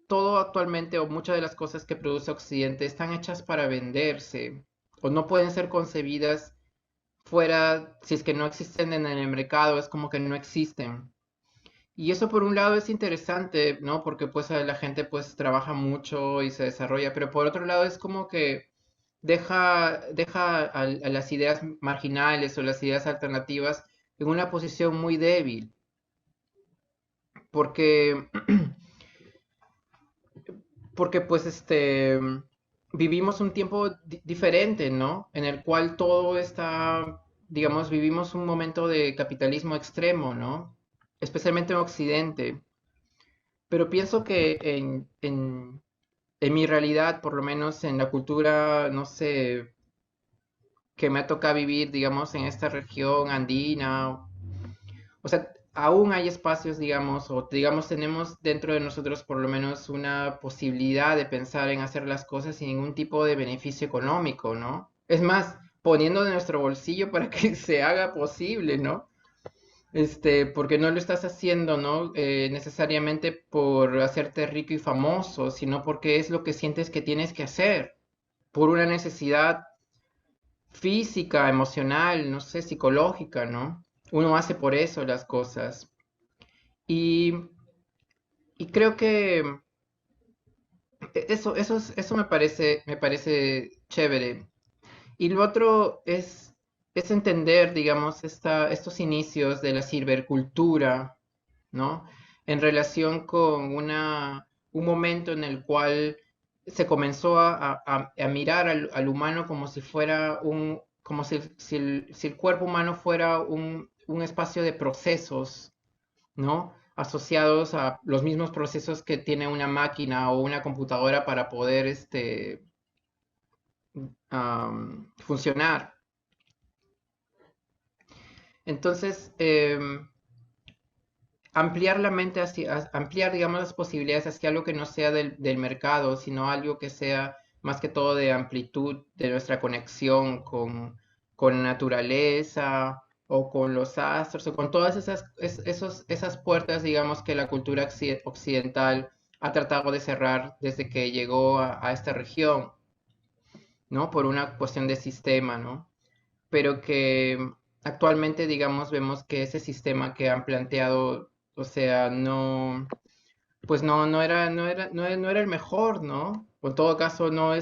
todo actualmente o muchas de las cosas que produce Occidente están hechas para venderse o no pueden ser concebidas fuera, si es que no existen en el mercado, es como que no existen. Y eso por un lado es interesante, ¿no? Porque pues la gente pues trabaja mucho y se desarrolla, pero por otro lado es como que deja a las ideas marginales o las ideas alternativas en una posición muy débil, porque, porque pues vivimos un tiempo diferente, ¿no? En el cual todo está, digamos, vivimos un momento de capitalismo extremo, ¿no? Especialmente en Occidente. Pero pienso que en mi realidad, por lo menos en la cultura, no sé, que me ha tocado vivir, digamos, en esta región andina, o sea, aún hay espacios, digamos, o digamos, tenemos dentro de nosotros por lo menos una posibilidad de pensar en hacer las cosas sin ningún tipo de beneficio económico, ¿no? Es más, poniendo de nuestro bolsillo para que se haga posible, ¿no? Porque no lo estás haciendo, ¿no? Necesariamente por hacerte rico y famoso, sino porque es lo que sientes que tienes que hacer, por una necesidad física, emocional, no sé, psicológica, ¿no? Uno hace por eso las cosas. Y, y creo que eso me parece chévere. Y lo otro es entender, digamos, estos inicios de la cibercultura, ¿no? En relación con un momento en el cual se comenzó a mirar al humano como si fuera como si el cuerpo humano fuera un espacio de procesos, ¿no? Asociados a los mismos procesos que tiene una máquina o una computadora para poder funcionar. Entonces, ampliar la mente, ampliar, digamos, las posibilidades hacia algo que no sea del mercado, sino algo que sea más que todo de amplitud de nuestra conexión con la naturaleza o con los astros o con todas esas puertas, digamos, que la cultura occidental ha tratado de cerrar desde que llegó a esta región, ¿no? Por una cuestión de sistema, ¿no? Pero que actualmente, digamos, vemos que ese sistema que han planteado, o sea, no, pues no era el mejor, ¿no? O en todo caso, no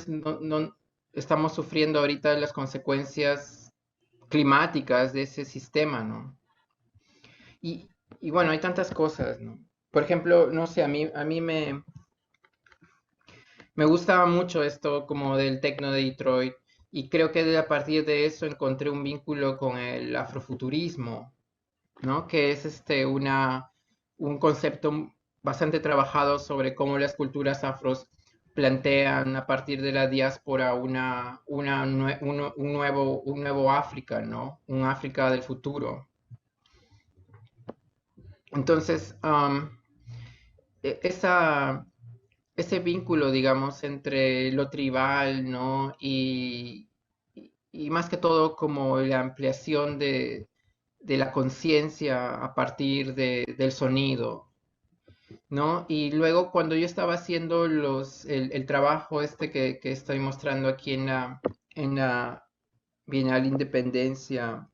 estamos sufriendo ahorita las consecuencias climáticas de ese sistema, ¿no? Y, y bueno, hay tantas cosas, ¿no? Por ejemplo, no sé, a mí me gustaba mucho esto como del techno de Detroit y creo que a partir de eso encontré un vínculo con el afrofuturismo, ¿no? Que es un concepto bastante trabajado sobre cómo las culturas afros plantean a partir de la diáspora un nuevo África, ¿no? Un África del futuro. Entonces, e- esa, ese vínculo, digamos, entre lo tribal, ¿no? Y más que todo como la ampliación de la conciencia a partir del sonido, ¿no? Y luego cuando yo estaba haciendo el trabajo que estoy mostrando aquí en la Bienal Independencia,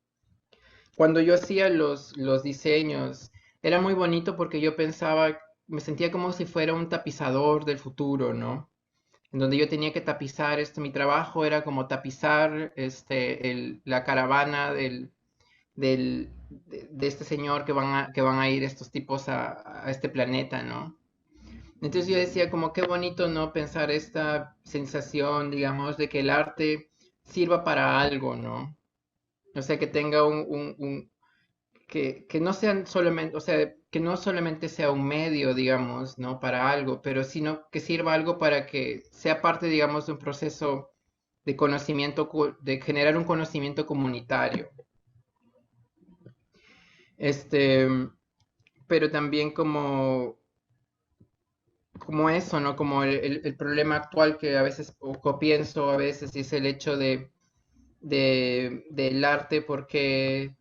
cuando yo hacía los diseños, era muy bonito porque yo pensaba, me sentía como si fuera un tapizador del futuro, ¿no? En donde yo tenía que tapizar mi trabajo era como tapizar la caravana de este señor que van a ir estos tipos a este planeta, ¿no? Entonces yo decía como qué bonito, ¿no? Pensar esta sensación, digamos, de que el arte sirva para algo, ¿no? O sea, que tenga que no sean solamente, o sea, que no solamente sea un medio, digamos, ¿no? Para algo, pero sino que sirva algo para que sea parte, digamos, de un proceso de conocimiento, de generar un conocimiento comunitario. Este, pero también como eso, ¿no? Como el problema actual que a veces, o que pienso a veces, es el hecho del arte, porque,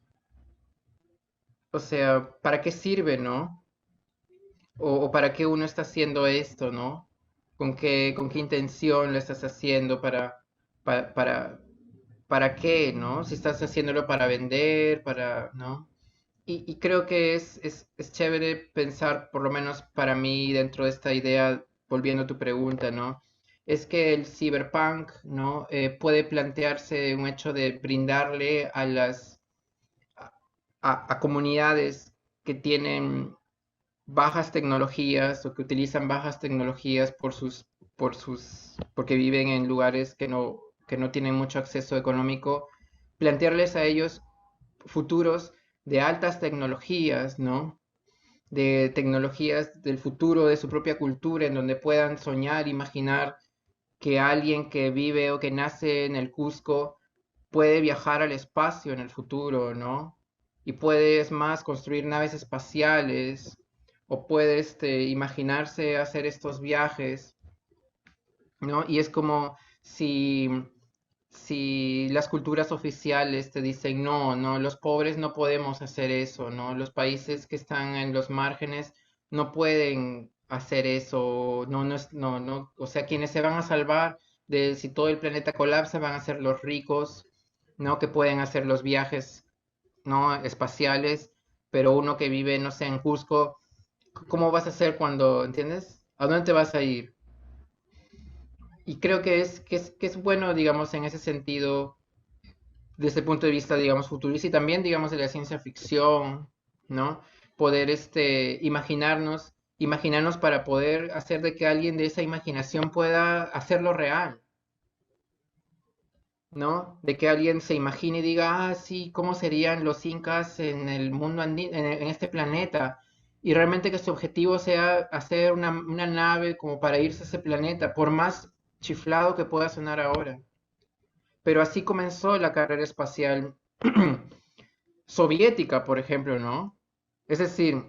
o sea, ¿para qué sirve, no? O para qué uno está haciendo esto, ¿no? Con qué intención lo estás haciendo? Pa- para, ¿Para qué, no? Si estás haciéndolo para vender, ¿no? Y creo que es chévere pensar, por lo menos para mí, dentro de esta idea, volviendo a tu pregunta, ¿no? Es que el cyberpunk, ¿no? Puede plantearse un hecho de brindarle a comunidades que tienen bajas tecnologías o que utilizan bajas tecnologías porque viven en lugares que no tienen mucho acceso económico, plantearles a ellos futuros de altas tecnologías, ¿no? De tecnologías del futuro, de su propia cultura, en donde puedan soñar, imaginar que alguien que vive o que nace en el Cusco puede viajar al espacio en el futuro, ¿no? Y puede, es más, construir naves espaciales o puede imaginarse hacer estos viajes, ¿no? Y es como si las culturas oficiales te dicen, no, no, los pobres no podemos hacer eso, ¿no? Los países que están en los márgenes no pueden hacer eso, no, no, o sea, quienes se van a salvar de si todo el planeta colapsa van a ser los ricos, ¿no? Que pueden hacer los viajes, ¿no? Espaciales, pero uno que vive, no sé, en Cusco, ¿cómo vas a hacer cuando, ¿entiendes? ¿A dónde te vas a ir? Y creo que es bueno, digamos, en ese sentido desde el punto de vista, digamos, futurista y también, digamos, de la ciencia ficción, ¿no? Poder, imaginarnos para poder hacer de que alguien de esa imaginación pueda hacerlo real, ¿no? De que alguien se imagine y diga, ah, sí, ¿cómo serían los incas en el mundo andino, en este planeta? Y realmente que su objetivo sea hacer una nave como para irse a ese planeta, por más chiflado que pueda sonar ahora. Pero así comenzó la carrera espacial soviética, por ejemplo, ¿no? Es decir,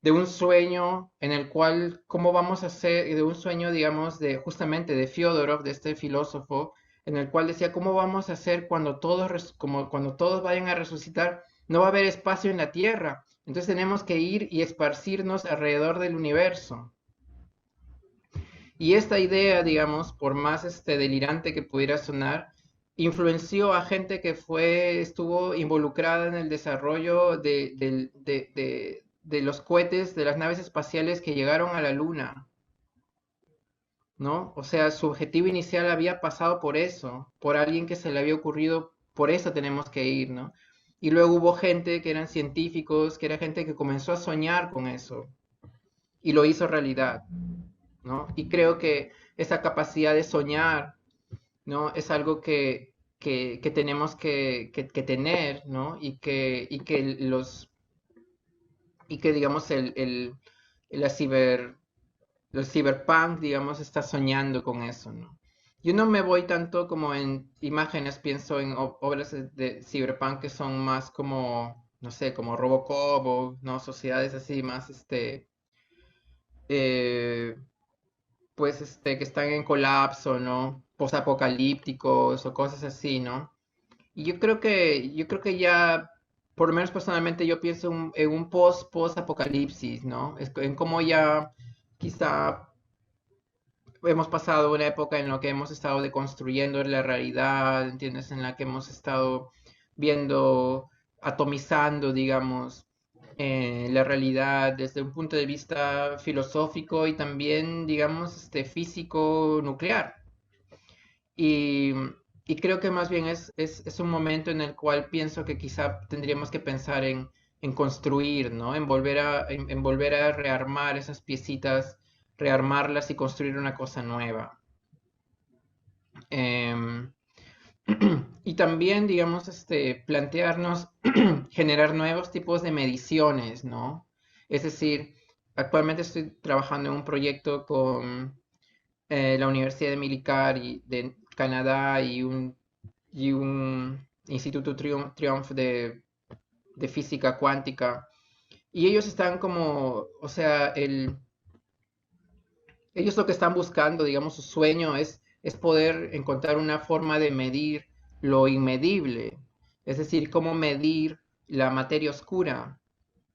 de un sueño en el cual, ¿cómo vamos a hacer? De un sueño, digamos, de justamente de Fyodorov, de este filósofo, en el cual decía, ¿cómo vamos a hacer cuando como cuando todos vayan a resucitar? No va a haber espacio en la Tierra. Entonces tenemos que ir y esparcirnos alrededor del universo. Y esta idea, digamos, por más delirante que pudiera sonar, influenció a gente que estuvo involucrada en el desarrollo de los cohetes, de las naves espaciales que llegaron a la Luna, ¿no? O sea, su objetivo inicial había pasado por eso, por alguien que se le había ocurrido, por eso tenemos que ir, ¿no? Y luego hubo gente que eran científicos, que era gente que comenzó a soñar con eso y lo hizo realidad, ¿no? Y creo que esa capacidad de soñar, ¿no? Es algo que tenemos que tener, ¿no? Y que digamos, la el cyberpunk, digamos, está soñando con eso, ¿no? Yo no me voy tanto como en imágenes, pienso en obras de cyberpunk que son más como, no sé, como Robocop o, ¿no? Sociedades así más, eh, pues que están en colapso, ¿no? Posapocalípticos o cosas así, ¿no? Y yo creo que ya, por lo menos personalmente, yo pienso en un post-apocalipsis, ¿no? En cómo ya quizá hemos pasado una época en la que hemos estado deconstruyendo la realidad, ¿entiendes? En la que hemos estado viendo, atomizando, digamos, la realidad desde un punto de vista filosófico y también, digamos, físico nuclear. Y, y creo que más bien es un momento en el cual pienso que quizá tendríamos que pensar en construir, ¿no? En volver a rearmar esas piecitas, rearmarlas y construir una cosa nueva. Em, y también, digamos, plantearnos generar nuevos tipos de mediciones, ¿no? Es decir, actualmente estoy trabajando en un proyecto con la Universidad de Militar y de Canadá y un Instituto Triumph de Física Cuántica. Y ellos están como, o sea, ellos lo que están buscando, digamos, su sueño es poder encontrar una forma de medir lo inmedible, es decir, cómo medir la materia oscura,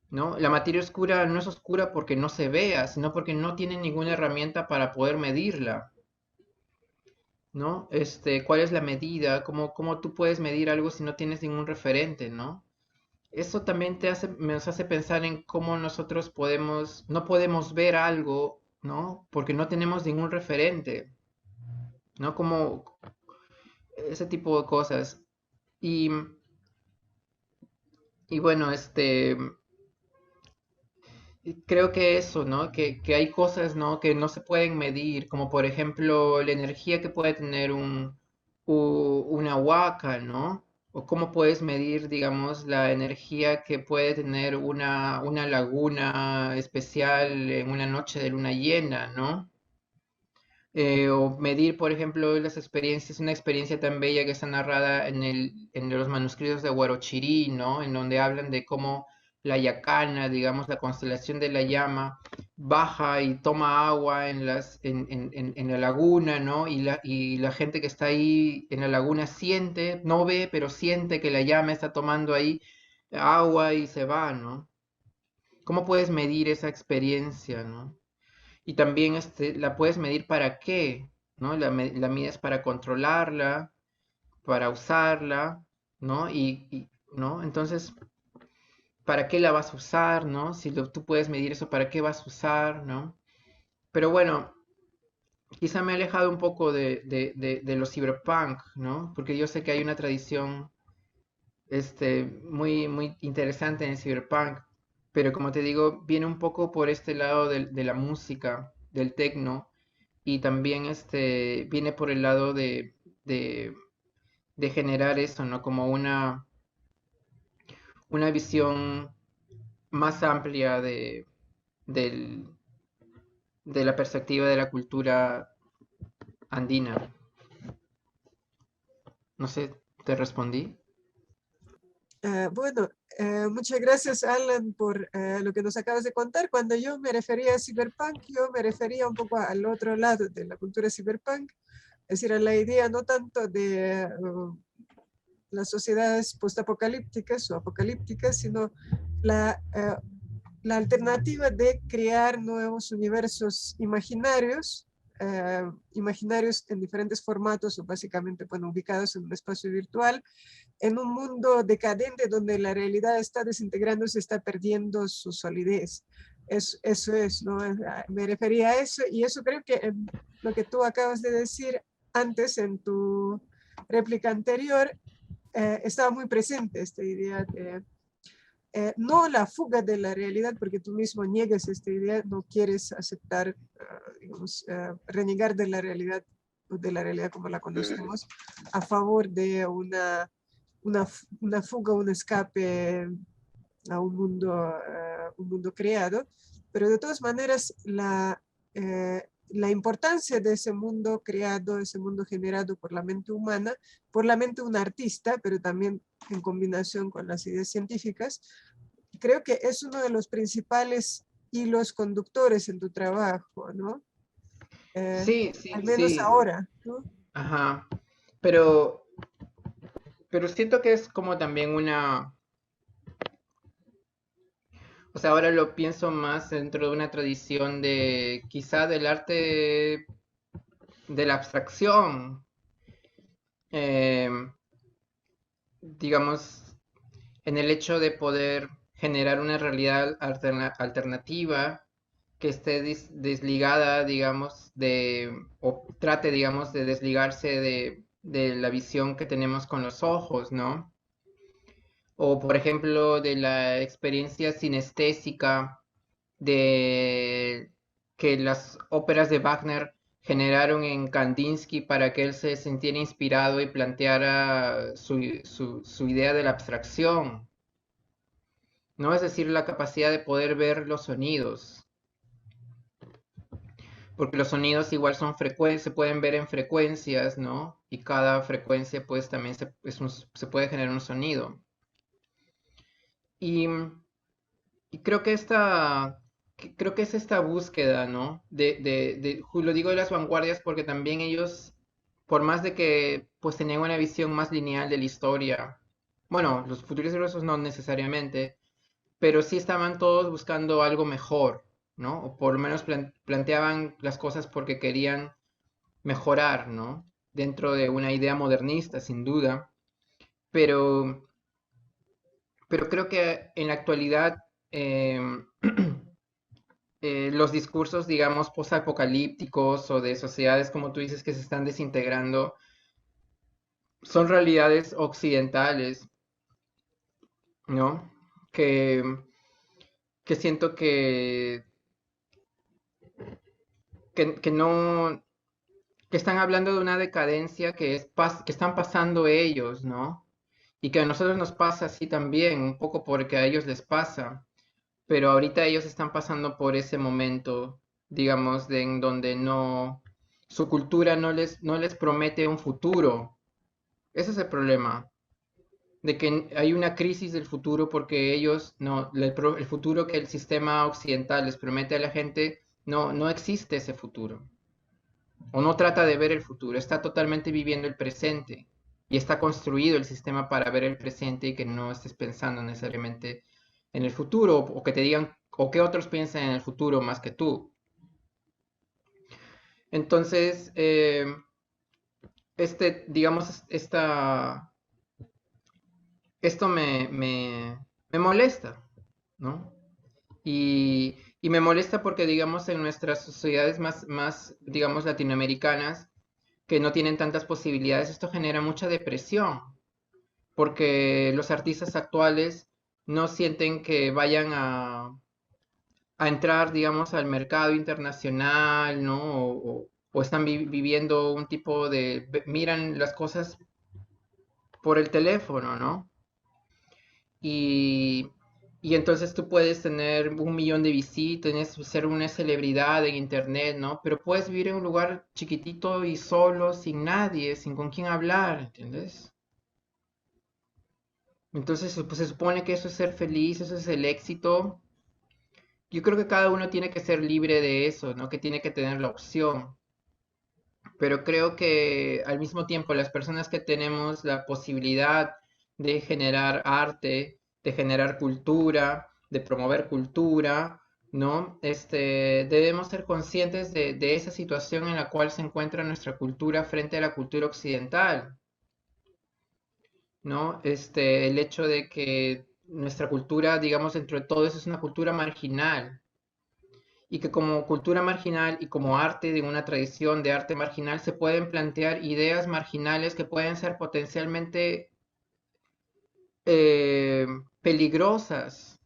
¿no? La materia oscura no es oscura porque no se vea, sino porque no tiene ninguna herramienta para poder medirla, ¿no? ¿Cuál es la medida? ¿Cómo tú puedes medir algo si no tienes ningún referente, ¿no? Eso también nos hace pensar en cómo nosotros no podemos ver algo, ¿no? Porque no tenemos ningún referente, ¿no? Como ese tipo de cosas. Y, y bueno, creo que eso, ¿no? Que hay cosas, ¿no? Que no se pueden medir, como por ejemplo la energía que puede tener una huaca, ¿no? O cómo puedes medir, digamos, la energía que puede tener una laguna especial en una noche de luna llena, ¿no? O medir, por ejemplo, una experiencia tan bella que está narrada en los manuscritos de Huarochirí, ¿no? En donde hablan de cómo la Yacana, digamos, la constelación de la llama, baja y toma agua en la laguna, ¿no? Y la gente que está ahí en la laguna siente, no ve, pero siente que la llama está tomando ahí agua y se va, ¿no? ¿Cómo puedes medir esa experiencia, ¿no? Y también la puedes medir para qué, ¿no? La mides para controlarla, para usarla, ¿no? ¿no? Entonces, ¿para qué la vas a usar, ¿no? Si tú puedes medir eso, ¿para qué vas a usar, ¿no? Pero bueno, quizá me he alejado un poco de los cyberpunk, ¿no? Porque yo sé que hay una tradición muy interesante en el cyberpunk, pero como te digo, viene un poco por este lado de la música, del techno, y también viene por el lado de de generar eso, ¿no? Como una visión más amplia del- de la perspectiva de la cultura andina. No sé, ¿te respondí? Bueno, muchas gracias, Alan, por lo que nos acabas de contar. Cuando yo me refería a cyberpunk, yo me refería un poco al otro lado de la cultura cyberpunk, es decir, a la idea no tanto de las sociedades postapocalípticas o apocalípticas, sino la, la alternativa de crear nuevos universos imaginarios, imaginarios en diferentes formatos o básicamente bueno, ubicados en un espacio virtual, en un mundo decadente donde la realidad está desintegrándose, está perdiendo su solidez. Eso es, ¿no? Me refería a eso y eso creo que en lo que tú acabas de decir antes en tu réplica anterior estaba muy presente esta idea de no la fuga de la realidad, porque tú mismo niegas esta idea, no quieres aceptar, digamos, renegar de la realidad como la conocemos, a favor de una fuga, un escape a un mundo creado, pero de todas maneras la importancia de ese mundo creado, ese mundo generado por la mente humana, por la mente de un artista, pero también en combinación con las ideas científicas, creo que es uno de los principales hilos conductores en tu trabajo, ¿no? Sí, sí, Al menos sí. ahora, ¿no? Ajá. Pero, pero siento que es como también o sea, ahora lo pienso más dentro de una tradición de quizá del arte de la abstracción, em, digamos, en el hecho de poder generar una realidad alternativa que esté desligada, digamos, o trate, digamos, de desligarse de la visión que tenemos con los ojos, ¿no? O, por ejemplo, de la experiencia sinestésica de que las óperas de Wagner generaron en Kandinsky para que él se sintiera inspirado y planteara su idea de la abstracción, ¿no? Es decir, la capacidad de poder ver los sonidos, porque los sonidos igual son frecuencias, se pueden ver en frecuencias, ¿no? Y cada frecuencia pues también se puede generar un sonido. Y, y creo que es esta búsqueda, ¿no? Lo digo de las vanguardias porque también ellos, por más de que pues tenían una visión más lineal de la historia, bueno, los futuros no necesariamente, pero sí estaban todos buscando algo mejor, ¿no? O por lo menos planteaban las cosas porque querían mejorar, ¿no? Dentro de una idea modernista, sin duda, pero, pero creo que en la actualidad los discursos, digamos, posapocalípticos o de sociedades, como tú dices, que se están desintegrando, son realidades occidentales, ¿no? Que, que siento que no, que están hablando de una decadencia que están pasando ellos, ¿no? Y que a nosotros nos pasa así también, un poco porque a ellos les pasa, pero ahorita ellos están pasando por ese momento, digamos, en donde su cultura no les promete un futuro. Ese es el problema, de que hay una crisis del futuro porque ellos, no, el futuro que el sistema occidental les promete a la gente, no existe ese futuro. O no trata de ver el futuro, está totalmente viviendo el presente. Y está construido el sistema para ver el presente y que no estés pensando necesariamente en el futuro o que te digan o que otros piensen en el futuro más que tú. Entonces, digamos, esto me molesta, ¿no? Y me molesta porque, digamos, en nuestras sociedades más, digamos, latinoamericanas, que no tienen tantas posibilidades, esto genera mucha depresión, porque los artistas actuales no sienten que vayan a entrar, digamos, al mercado internacional, ¿no? O están viviendo un tipo miran las cosas por el teléfono, ¿no? Y, y entonces tú puedes tener 1 millón de visitas, ser una celebridad en internet, ¿no? Pero puedes vivir en un lugar chiquitito y solo, sin nadie, sin con quién hablar, ¿entiendes? Entonces, pues se supone que eso es ser feliz, eso es el éxito. Yo creo que cada uno tiene que ser libre de eso, ¿no? Que tiene que tener la opción. Pero creo que al mismo tiempo las personas que tenemos la posibilidad de generar arte, de generar cultura, de promover cultura, ¿no? Debemos ser conscientes de esa situación en la cual se encuentra nuestra cultura frente a la cultura occidental, ¿no? El hecho de que nuestra cultura, digamos, dentro de todo eso es una cultura marginal, y que como cultura marginal y como arte de una tradición de arte marginal se pueden plantear ideas marginales que pueden ser potencialmente eh, peligrosas,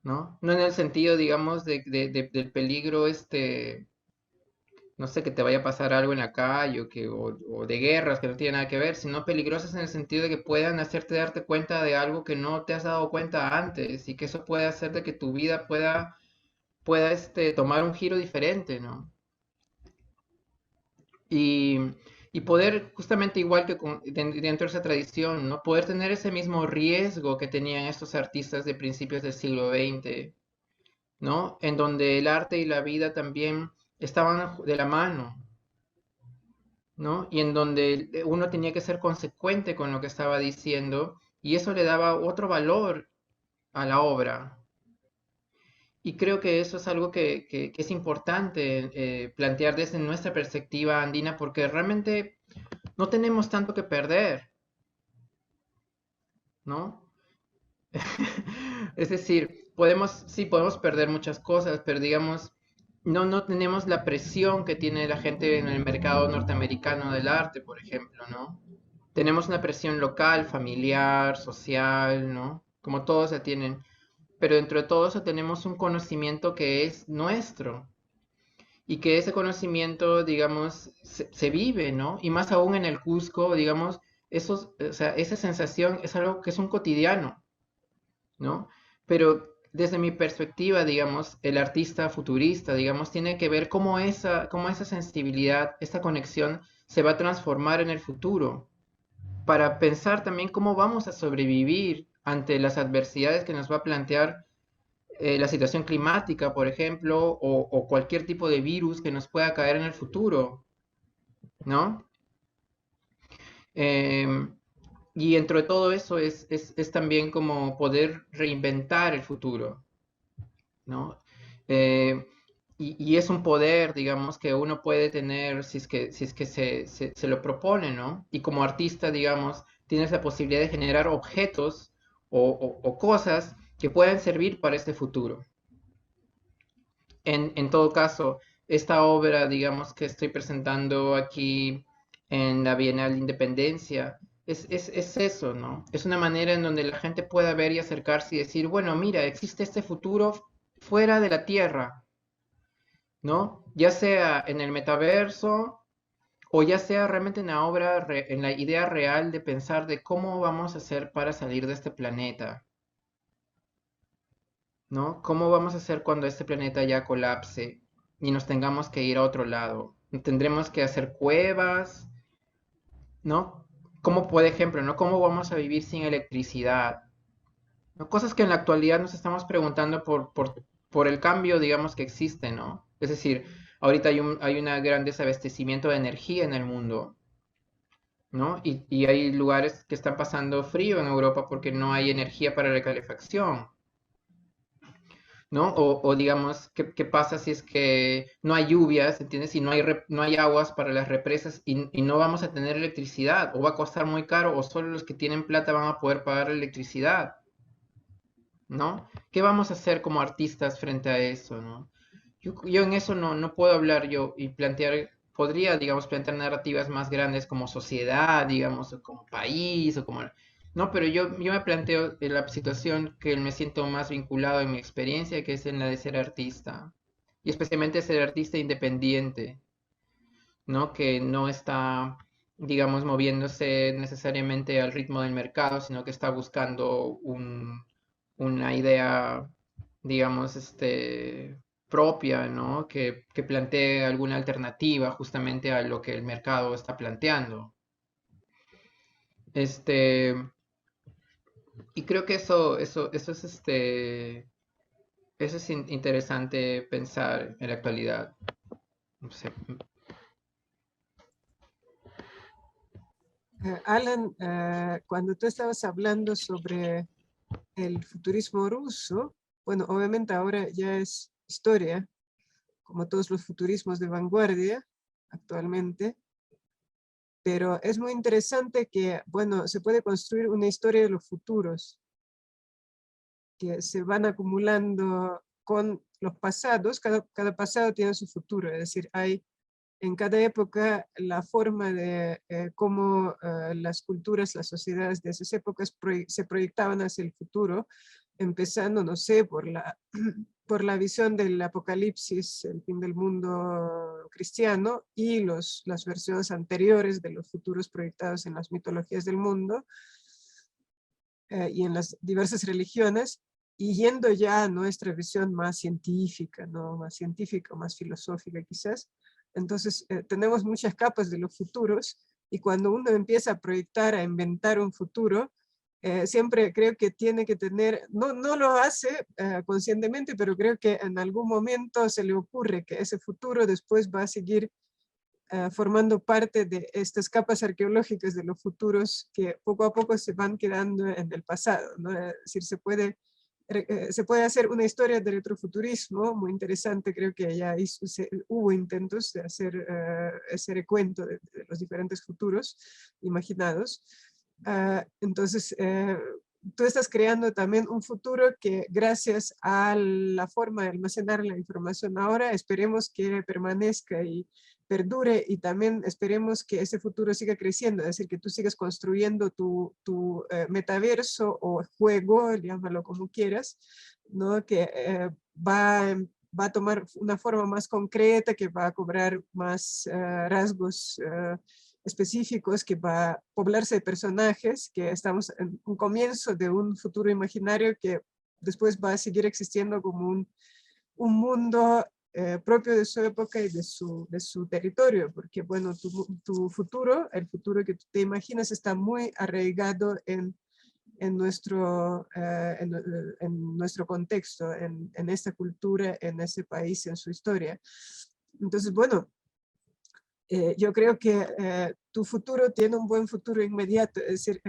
¿no? No en el sentido, digamos, del peligro, no sé, que te vaya a pasar algo en la calle o de guerras que no tienen nada que ver, sino peligrosas en el sentido de que puedan hacerte darte cuenta de algo que no te has dado cuenta antes y que eso puede hacer de que tu vida pueda tomar un giro diferente, ¿no? Y, y poder, justamente igual que dentro de esa tradición, ¿no? Poder tener ese mismo riesgo que tenían estos artistas de principios del siglo XX, ¿no? En donde el arte y la vida también estaban de la mano, ¿no? Y en donde uno tenía que ser consecuente con lo que estaba diciendo y eso le daba otro valor a la obra. Y creo que eso es algo que es importante plantear desde nuestra perspectiva andina porque realmente no tenemos tanto que perder, ¿no? Es decir, sí, podemos perder muchas cosas, pero digamos, no tenemos la presión que tiene la gente en el mercado norteamericano del arte, por ejemplo, ¿no? Tenemos una presión local, familiar, social, ¿no? Como todos la tienen, pero dentro de todo eso tenemos un conocimiento que es nuestro y que ese conocimiento, digamos, se vive, ¿no? Y más aún en el Cusco, digamos, o sea, esa sensación es algo que es un cotidiano, ¿no? Pero desde mi perspectiva, digamos, el artista futurista, digamos, tiene que ver cómo esa sensibilidad, esta conexión se va a transformar en el futuro, para pensar también cómo vamos a sobrevivir ante las adversidades que nos va a plantear la situación climática, por ejemplo, o cualquier tipo de virus que nos pueda caer en el futuro, ¿no? Em, y dentro de todo eso es también como poder reinventar el futuro, ¿no? Eh, y es un poder, digamos, que uno puede tener si es que se lo propone, ¿no? Y como artista, digamos, tienes la posibilidad de generar objetos o cosas que puedan servir para este futuro. En todo caso, esta obra, digamos, que estoy presentando aquí en la Bienal de Independencia, es eso, ¿no? Es una manera en donde la gente pueda ver y acercarse y decir, bueno, mira, existe este futuro fuera de la Tierra, ¿no? Ya sea en el metaverso o ya sea realmente en la obra, en la idea real de pensar de cómo vamos a hacer para salir de este planeta, ¿no? ¿Cómo vamos a hacer cuando este planeta ya colapse y nos tengamos que ir a otro lado? ¿Tendremos que hacer cuevas? ¿No? ¿Cómo, por ejemplo, ¿no? ¿Cómo vamos a vivir sin electricidad? ¿No? Cosas que en la actualidad nos estamos preguntando por el cambio, digamos, que existe, ¿no? Es decir, ahorita hay un gran desabastecimiento de energía en el mundo, ¿no? Y hay lugares que están pasando frío en Europa porque no hay energía para la calefacción. ¿No? O digamos, ¿qué pasa si es que no hay lluvias, ¿entiendes? Y no hay aguas para las represas y no vamos a tener electricidad, o va a costar muy caro, o solo los que tienen plata van a poder pagar la electricidad, ¿no? ¿Qué vamos a hacer como artistas frente a eso, ¿no? Yo en eso no puedo hablar yo y podría, digamos, plantear narrativas más grandes como sociedad, digamos, o como país, o como... No, pero yo me planteo en la situación que me siento más vinculado en mi experiencia, que es en la de ser artista. Y especialmente ser artista independiente, ¿no? Que no está digamos, moviéndose necesariamente al ritmo del mercado, sino que está buscando una idea, digamos, propia, ¿no? Que plantee alguna alternativa justamente a lo que el mercado está planteando. Este, y creo que eso es interesante pensar en la actualidad. No sé. Alan, cuando tú estabas hablando sobre el futurismo ruso, bueno, obviamente ahora ya es historia, como todos los futurismos de vanguardia actualmente, pero es muy interesante que, bueno, se puede construir una historia de los futuros que se van acumulando con los pasados. Cada pasado tiene su futuro, es decir, hay en cada época la forma de cómo las culturas, las sociedades de esas épocas se proyectaban hacia el futuro, empezando, no sé, por la visión del apocalipsis, el fin del mundo cristiano, y las versiones anteriores de los futuros proyectados en las mitologías del mundo y en las diversas religiones, y yendo ya a nuestra visión más científica, ¿no? Más científica, más filosófica quizás. Entonces, tenemos muchas capas de los futuros, y cuando uno empieza a proyectar, a inventar un futuro, siempre creo que tiene que tener, no lo hace conscientemente, pero creo que en algún momento se le ocurre que ese futuro después va a seguir formando parte de estas capas arqueológicas de los futuros que poco a poco se van quedando en el pasado, ¿no? Es decir, se puede hacer una historia de retrofuturismo muy interesante. Creo que ya hubo intentos de hacer ese recuento de los diferentes futuros imaginados. Entonces, tú estás creando también un futuro que, gracias a la forma de almacenar la información ahora, esperemos que permanezca y perdure, y también esperemos que ese futuro siga creciendo, es decir, que tú sigas construyendo tu metaverso o juego, llámalo como quieras, ¿no? Que va a tomar una forma más concreta, que va a cobrar más rasgos específicos, que va a poblarse de personajes, que estamos en un comienzo de un futuro imaginario que después va a seguir existiendo como un mundo propio de su época y de su territorio, porque bueno, tu futuro, el futuro que tú te imaginas, está muy arraigado en nuestro contexto, en esta cultura, en ese país, en su historia. Entonces, bueno, yo creo que tu futuro tiene un buen futuro inmediato, es decir,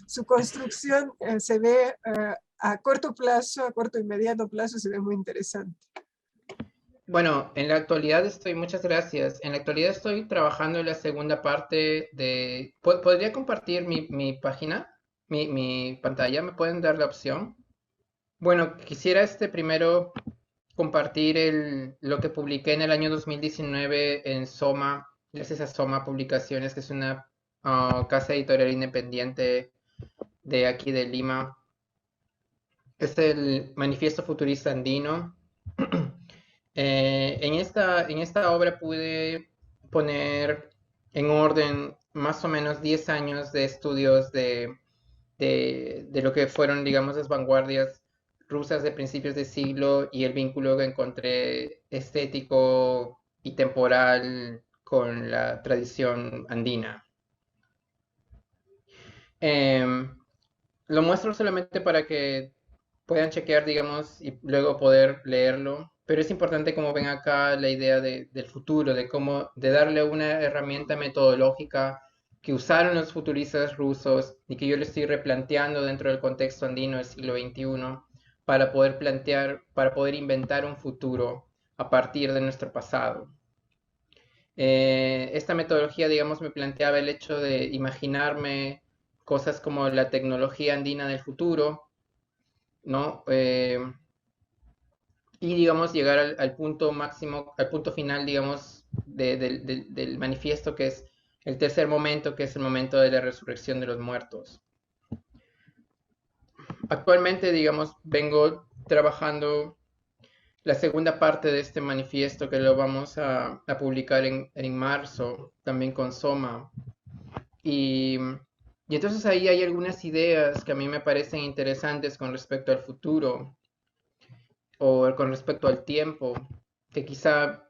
su construcción se ve a corto plazo, a corto y mediano plazo, se ve muy interesante. Bueno, en la actualidad muchas gracias. En la actualidad estoy trabajando en la segunda parte de... ¿Podría compartir mi página? Mi pantalla. ¿Me pueden dar la opción? Bueno, quisiera primero compartir lo que publiqué en el año 2019 en Soma, gracias a Soma Publicaciones, que es una casa editorial independiente de aquí de Lima. Es el Manifiesto Futurista Andino. En esta obra pude poner en orden más o menos 10 años de estudios de lo que fueron, digamos, las vanguardias rusas de principios de siglo, y el vínculo que encontré estético y temporal con la tradición andina. Em, lo muestro solamente para que puedan chequear, digamos, y luego poder leerlo. Pero es importante, como ven acá, la idea del futuro, de darle una herramienta metodológica que usaron los futuristas rusos y que yo le estoy replanteando dentro del contexto andino del siglo XXI para poder para poder inventar un futuro a partir de nuestro pasado. Esta metodología, digamos, me planteaba el hecho de imaginarme cosas como la tecnología andina del futuro, ¿no? Y, digamos, llegar al punto máximo, al punto final, digamos, del manifiesto, que es el tercer momento, que es el momento de la resurrección de los muertos. Actualmente, digamos, vengo trabajando la segunda parte de este manifiesto que lo vamos a publicar en marzo, también con Soma. Y, y entonces ahí hay algunas ideas que a mí me parecen interesantes con respecto al futuro o con respecto al tiempo, que quizá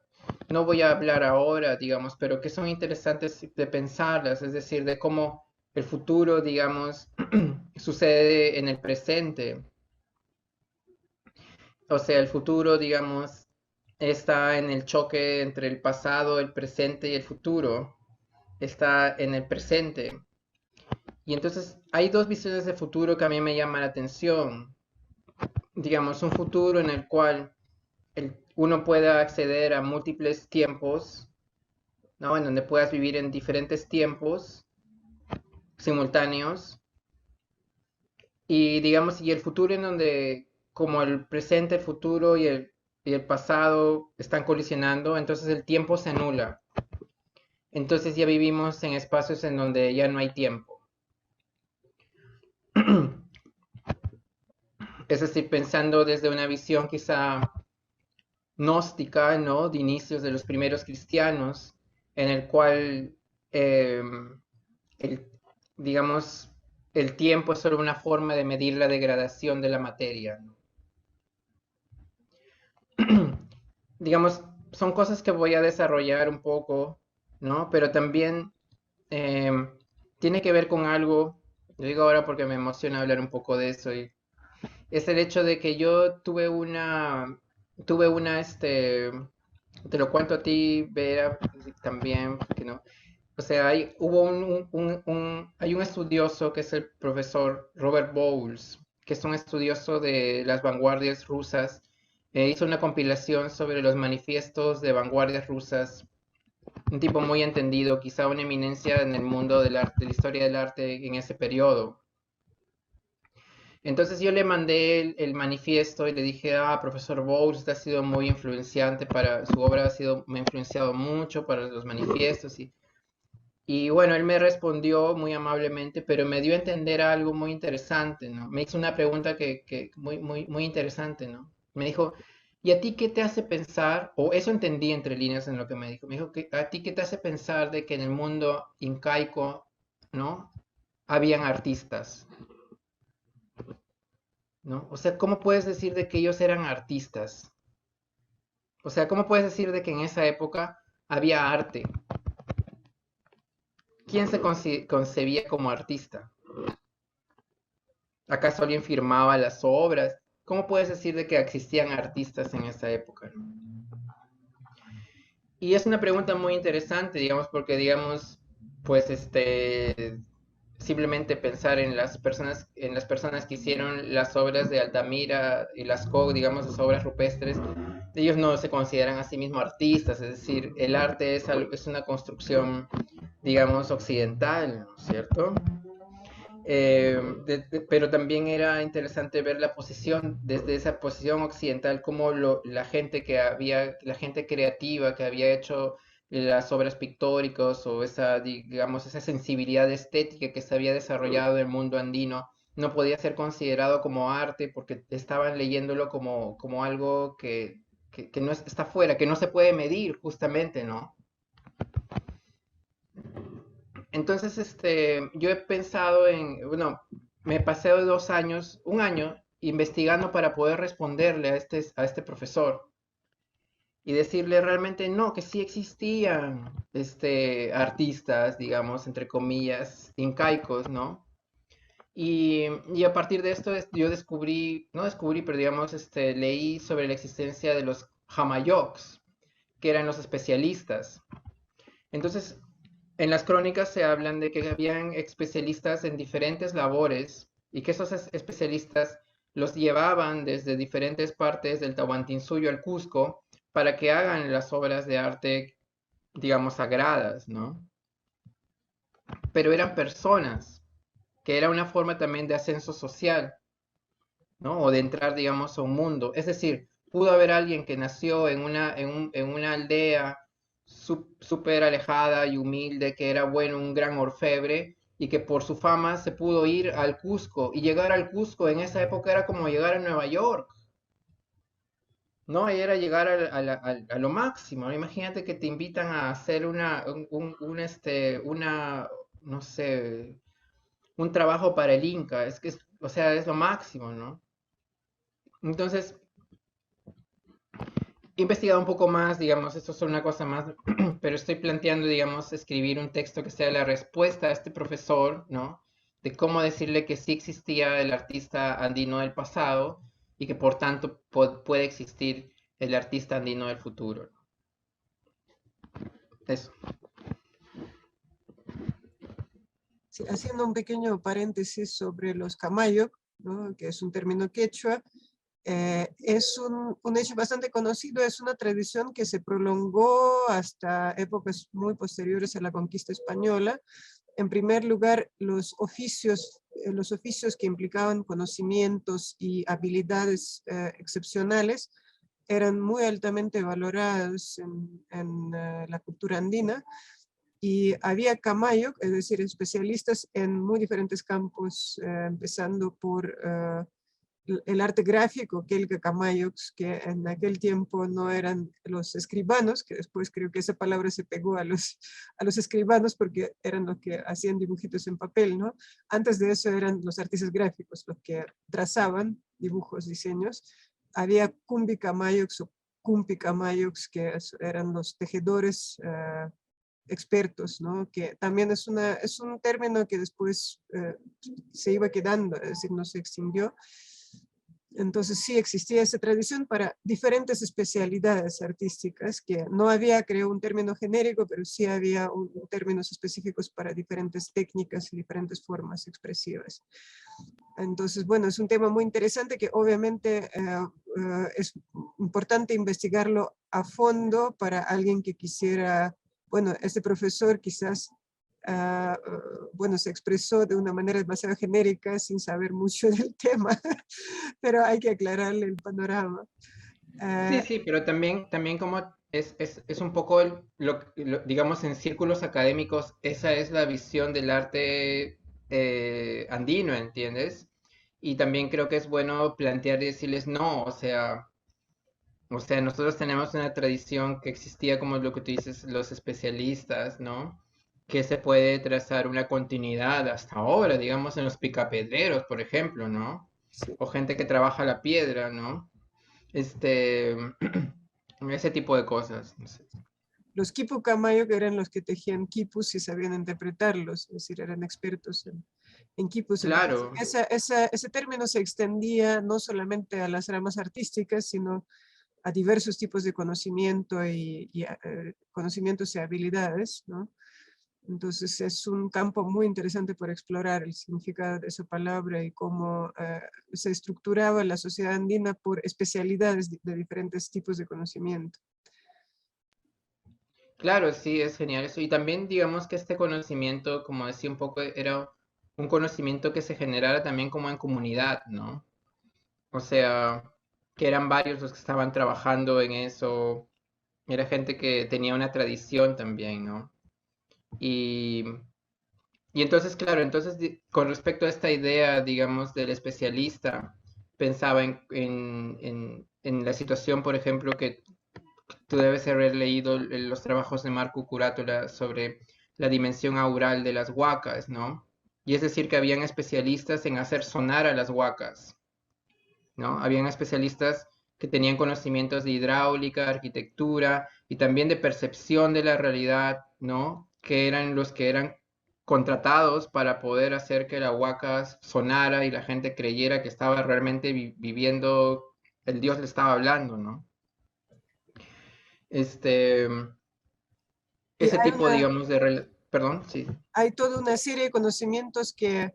no voy a hablar ahora, digamos, pero que son interesantes de pensarlas, es decir, de cómo el futuro, digamos, sucede en el presente. O sea, el futuro, digamos, está en el choque entre el pasado, el presente y el futuro. Está en el presente. Y entonces hay dos visiones de futuro que a mí me llaman la atención. Digamos, un futuro en el cual uno pueda acceder a múltiples tiempos, ¿no? En donde puedas vivir en diferentes tiempos simultáneos. Y digamos, y el futuro en donde como el presente, el futuro y el pasado están colisionando, entonces el tiempo se anula. Entonces ya vivimos en espacios en donde ya no hay tiempo. Es decir, pensando desde una visión quizá gnóstica, ¿no? De inicios de los primeros cristianos, en el cual, eh, el, digamos, el tiempo es solo una forma de medir la degradación de la materia, ¿no? Digamos, son cosas que voy a desarrollar un poco, ¿no? Pero también eh, tiene que ver con algo, lo digo ahora porque me emociona hablar un poco de eso, y es el hecho de que yo tuve una, te lo cuento a ti, Vera, también, que no. O sea, hay un estudioso que es el profesor Robert Bowles, que es un estudioso de las vanguardias rusas. Hizo una compilación sobre los manifiestos de vanguardias rusas, un tipo muy entendido, quizá una eminencia en el mundo del arte, de la historia del arte en ese periodo. Entonces yo le mandé el manifiesto y le dije, profesor Bowles, usted ha sido muy influenciante su obra me ha influenciado mucho para los manifiestos. Y bueno, él me respondió muy amablemente, pero me dio a entender algo muy interesante, ¿no? Me hizo una pregunta que muy interesante, ¿no? Me dijo, ¿y a ti qué te hace pensar? O eso entendí entre líneas en lo que me dijo. Me dijo, ¿a ti qué te hace pensar de que en el mundo incaico, ¿no? Habían artistas, ¿no? O sea, ¿cómo puedes decir de que ellos eran artistas? O sea, ¿cómo puedes decir de que en esa época había arte? ¿Quién se concebía como artista? ¿Acaso alguien firmaba las obras? ¿Cómo puedes decir de que existían artistas en esa época, ¿no? Y es una pregunta muy interesante, digamos, porque, digamos, pues, simplemente pensar en las personas que hicieron las obras de Altamira y Lascaux, digamos, las obras rupestres, ellos no se consideran a sí mismos artistas, es decir, el arte es una construcción, digamos, occidental, ¿no es cierto? Pero también era interesante ver la posición, desde esa posición occidental, como la gente creativa que había hecho las obras pictóricas o esa, digamos, esa sensibilidad estética que se había desarrollado en el mundo andino, no podía ser considerado como arte porque estaban leyéndolo como algo que no está fuera, que no se puede medir justamente, ¿no? Entonces, yo he pensado bueno, me pasé 2 años, un año, investigando para poder responderle a este profesor y decirle realmente no, que sí existían, artistas, digamos, entre comillas, incaicos, ¿no? Y a partir de esto yo no descubrí, pero digamos, leí sobre la existencia de los Hamayoks, que eran los especialistas. Entonces, en las crónicas se hablan de que habían especialistas en diferentes labores y que esos especialistas los llevaban desde diferentes partes del Tahuantinsuyo al Cusco para que hagan las obras de arte, digamos, sagradas, ¿no? Pero eran personas, que era una forma también de ascenso social, ¿no? O de entrar, digamos, a un mundo. Es decir, pudo haber alguien que nació en una aldea súper alejada y humilde, que era bueno, un gran orfebre, y que por su fama se pudo ir al Cusco. Y llegar al Cusco en esa época era como llegar a Nueva York, ¿no? Y era llegar a lo máximo, ¿no? Imagínate que te invitan a hacer no sé, un trabajo para el Inca, es que, o sea, es lo máximo, ¿no? Entonces, he investigado un poco más, digamos, esto es una cosa más, pero estoy planteando, digamos, escribir un texto que sea la respuesta a este profesor, ¿no? De cómo decirle que sí existía el artista andino del pasado y que por tanto puede existir el artista andino del futuro. Eso. Sí, haciendo un pequeño paréntesis sobre los Kamayo, ¿no? Que es un término quechua, es un hecho bastante conocido, es una tradición que se prolongó hasta épocas muy posteriores a la conquista española. En primer lugar, los oficios que implicaban conocimientos y habilidades excepcionales eran muy altamente valorados en la cultura andina, y había Camayo, es decir, especialistas en muy diferentes campos, empezando por el arte gráfico, Kelka Camayos, que en aquel tiempo no eran los escribanos, que después creo que esa palabra se pegó a los escribanos porque eran los que hacían dibujitos en papel, ¿no? Antes de eso eran los artistas gráficos, los que trazaban dibujos, diseños. Había Kumbi Camayos o Kumpi Camayos, que eran los tejedores expertos, ¿no? Que también es un término que después se iba quedando, es decir, no se extinguió. Entonces sí existía esa tradición para diferentes especialidades artísticas, que no había, creo, un término genérico, pero sí había términos específicos para diferentes técnicas y diferentes formas expresivas. Entonces, bueno, es un tema muy interesante que obviamente es importante investigarlo a fondo para alguien que quisiera, bueno, este profesor quizás bueno, se expresó de una manera demasiado genérica sin saber mucho del tema, pero hay que aclararle el panorama. Sí, Uh, sí, pero también como es un poco, digamos, en círculos académicos, esa es la visión del arte andino, ¿entiendes? Y también creo que es bueno plantear y decirles, no, o sea, nosotros tenemos una tradición que existía como lo que tú dices, los especialistas, ¿no? Que se puede trazar una continuidad hasta ahora, digamos, en los picapedreros, por ejemplo, ¿no? sí. O gente que trabaja la piedra, ¿no? Este, ese tipo de cosas. No sé. Los quipu camayo, que eran los que tejían quipus y sabían interpretarlos, es decir, eran expertos en quipus. Entonces, Claro, ese término se extendía no solamente a las ramas artísticas, sino a diversos tipos de conocimiento y conocimientos y habilidades, ¿no? Entonces es un campo muy interesante por explorar el significado de esa palabra y cómo se estructuraba la sociedad andina por especialidades de diferentes tipos de conocimiento. claro, sí, es genial eso. Y también digamos que este conocimiento, como decía un poco, era un conocimiento que se generara también como en comunidad, ¿no? O sea, que eran varios los que estaban trabajando en eso. Era gente que tenía una tradición también, ¿no? Y, y entonces, claro, entonces con respecto a esta idea, digamos, del especialista, pensaba en la situación, por ejemplo, que tú debes haber leído los trabajos de Marco Curátola sobre la dimensión aural de las huacas, ¿no? Y es decir, que habían especialistas en hacer sonar a las huacas, ¿no? Habían especialistas que tenían conocimientos de hidráulica, arquitectura y también de percepción de la realidad, ¿no? Que eran los que eran contratados para poder hacer que la huaca sonara y la gente creyera que estaba realmente viviendo, el Dios le estaba hablando, ¿no? Este, Y ese tipo, digamos, perdón, sí. hay toda una serie de conocimientos que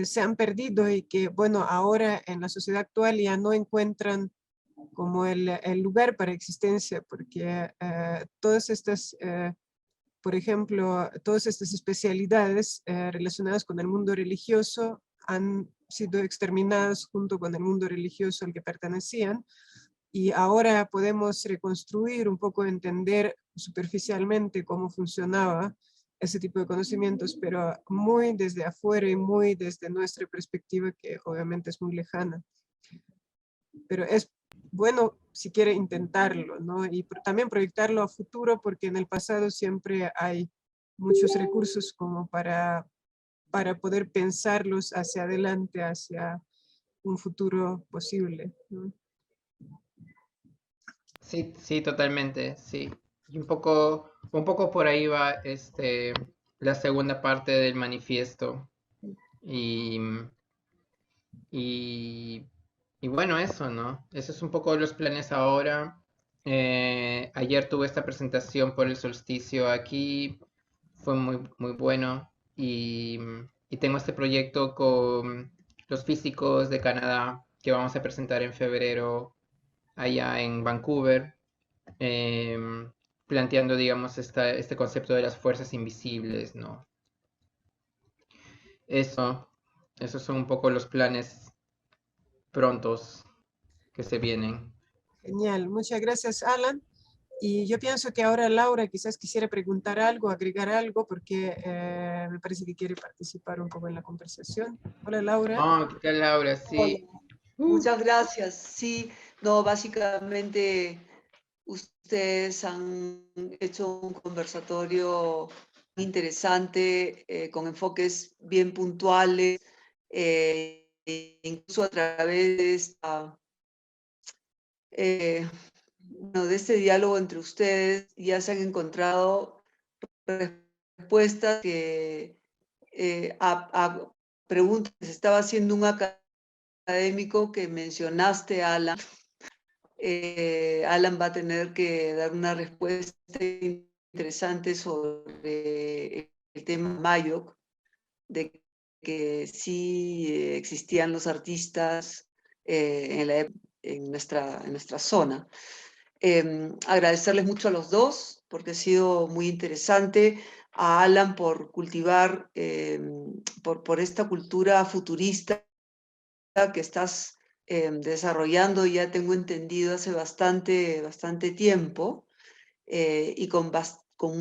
se han perdido y que, bueno, ahora en la sociedad actual ya no encuentran como el lugar para existencia, porque todas estas, por ejemplo, todas estas especialidades relacionadas con el mundo religioso han sido exterminadas junto con el mundo religioso al que pertenecían, y ahora podemos reconstruir un poco, entender superficialmente cómo funcionaba ese tipo de conocimientos, pero muy desde afuera y muy desde nuestra perspectiva, que obviamente es muy lejana. Pero es bueno si quiere intentarlo, ¿no? Y también proyectarlo a futuro, porque en el pasado siempre hay muchos recursos como para poder pensarlos hacia adelante, hacia un futuro posible, ¿no? Sí, sí, totalmente, sí. Y un poco por ahí va la segunda parte del manifiesto. Y, y, y bueno, eso, ¿no? Eso es un poco los planes ahora. Ayer tuve esta presentación por el solsticio aquí, fue muy bueno. Y tengo este proyecto con los físicos de Canadá que vamos a presentar en febrero allá en Vancouver, planteando, digamos, este concepto de las fuerzas invisibles, ¿no? Eso, esos son un poco los planes prontos que se vienen. Genial, muchas gracias, Alan. Y yo pienso que ahora Laura quizás quisiera preguntar algo, agregar algo, porque me parece que quiere participar un poco en la conversación. Hola, Laura. Oh, ¿qué tal, Laura? Hola, Sí. muchas gracias. Sí, no, básicamente ustedes han hecho un conversatorio interesante, con enfoques bien puntuales, incluso a través de de este diálogo entre ustedes, ya se han encontrado respuestas a preguntas que se estaba haciendo un académico que mencionaste, Alan. Alan va a tener que dar una respuesta interesante sobre el tema Mayoc, de que sí existían los artistas en nuestra zona. Agradecerles mucho a los dos porque ha sido muy interesante, a Alan por cultivar, por esta cultura futurista que estás desarrollando, ya tengo entendido, hace bastante tiempo, y con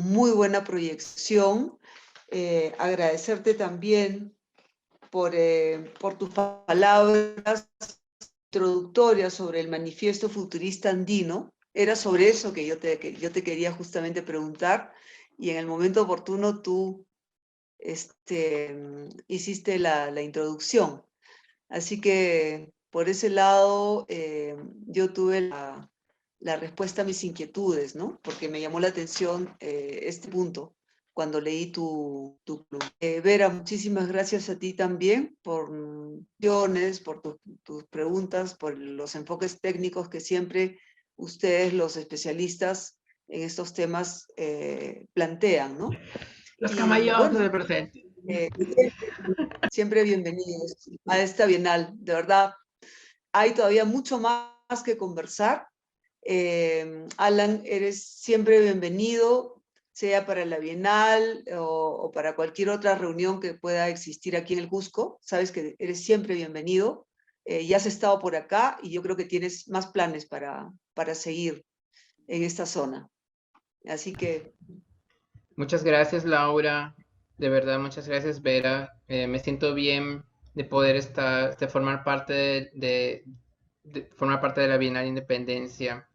muy buena proyección. Agradecerte también por tus palabras introductorias sobre el manifiesto futurista andino. Era sobre eso que yo te quería justamente preguntar, y en el momento oportuno tú hiciste la introducción. Así que por ese lado yo tuve la respuesta a mis inquietudes, ¿no? Porque me llamó la atención este punto cuando leí tu columna. Vera, muchísimas gracias a ti también por por tus preguntas, por los enfoques técnicos que siempre ustedes, los especialistas en estos temas, plantean, ¿no? Los Y camayos bueno, del presente. siempre bienvenidos a esta Bienal. De verdad, hay todavía mucho más que conversar. Alan, eres siempre bienvenido, sea para la Bienal o para cualquier otra reunión que pueda existir aquí en el Cusco. Sabes que eres siempre bienvenido. Ya has estado por acá y yo creo que tienes más planes para seguir en esta zona. Así que Muchas gracias, Laura. De verdad, muchas gracias, Vera. Me siento bien de poder de formar parte formar parte de la Bienal Independencia.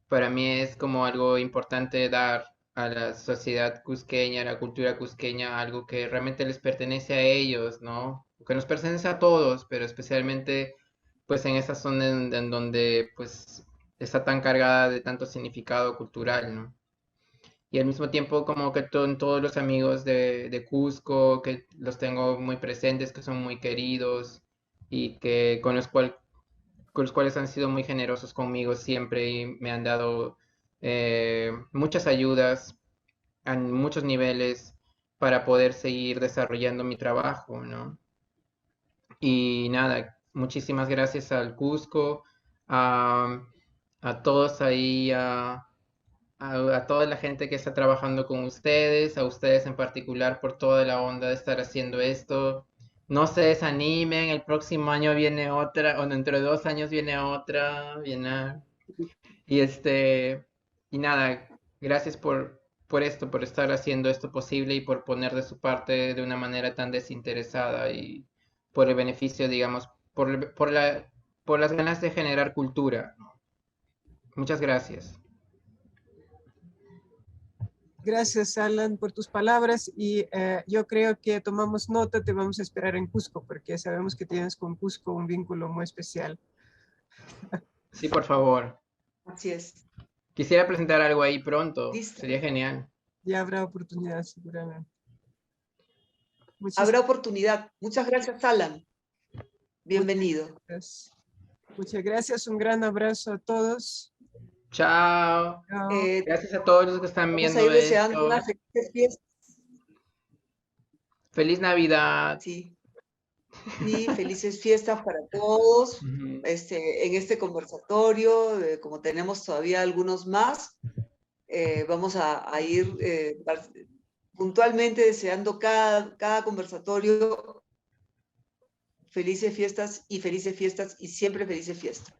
Para mí es como algo importante dar a la sociedad cusqueña, a la cultura cusqueña, algo que realmente les pertenece a ellos, ¿no? Que nos pertenece a todos, pero especialmente pues en esa zona en donde pues está tan cargada de tanto significado cultural, ¿no? Y al mismo tiempo como que todos los amigos de Cusco, que los tengo muy presentes, que son muy queridos y que con los cuales han sido muy generosos conmigo siempre y me han dado muchas ayudas en muchos niveles para poder seguir desarrollando mi trabajo, ¿no? Y nada, muchísimas gracias al Cusco, a, a todos ahí, a toda la gente que está trabajando con ustedes, a ustedes en particular por toda la onda de estar haciendo esto. No se desanimen, el próximo año viene otra, o dentro de 2 años viene otra, viene... Y y nada, gracias por esto, por estar haciendo esto posible y por poner de su parte de una manera tan desinteresada y por el beneficio, digamos, por las ganas de generar cultura, ¿no? Muchas gracias. Gracias, Alan, por tus palabras y yo creo que tomamos nota, te vamos a esperar en Cusco porque sabemos que tienes con Cusco un vínculo muy especial. Sí, por favor. Así es. Quisiera presentar algo ahí pronto. Listo. Sería genial. Ya habrá oportunidad seguramente. Habrá oportunidad. Muchas gracias, Alan. Bienvenido. Muchas gracias, un gran abrazo a todos. Chao. Chao. Gracias a todos los que están Vamos a viendo ir deseando esto. una feliz fiesta. Feliz Navidad. Sí. Y felices fiestas para todos. Ujú. En este conversatorio, como tenemos todavía algunos más, vamos a ir puntualmente deseando cada conversatorio felices fiestas y siempre felices fiestas.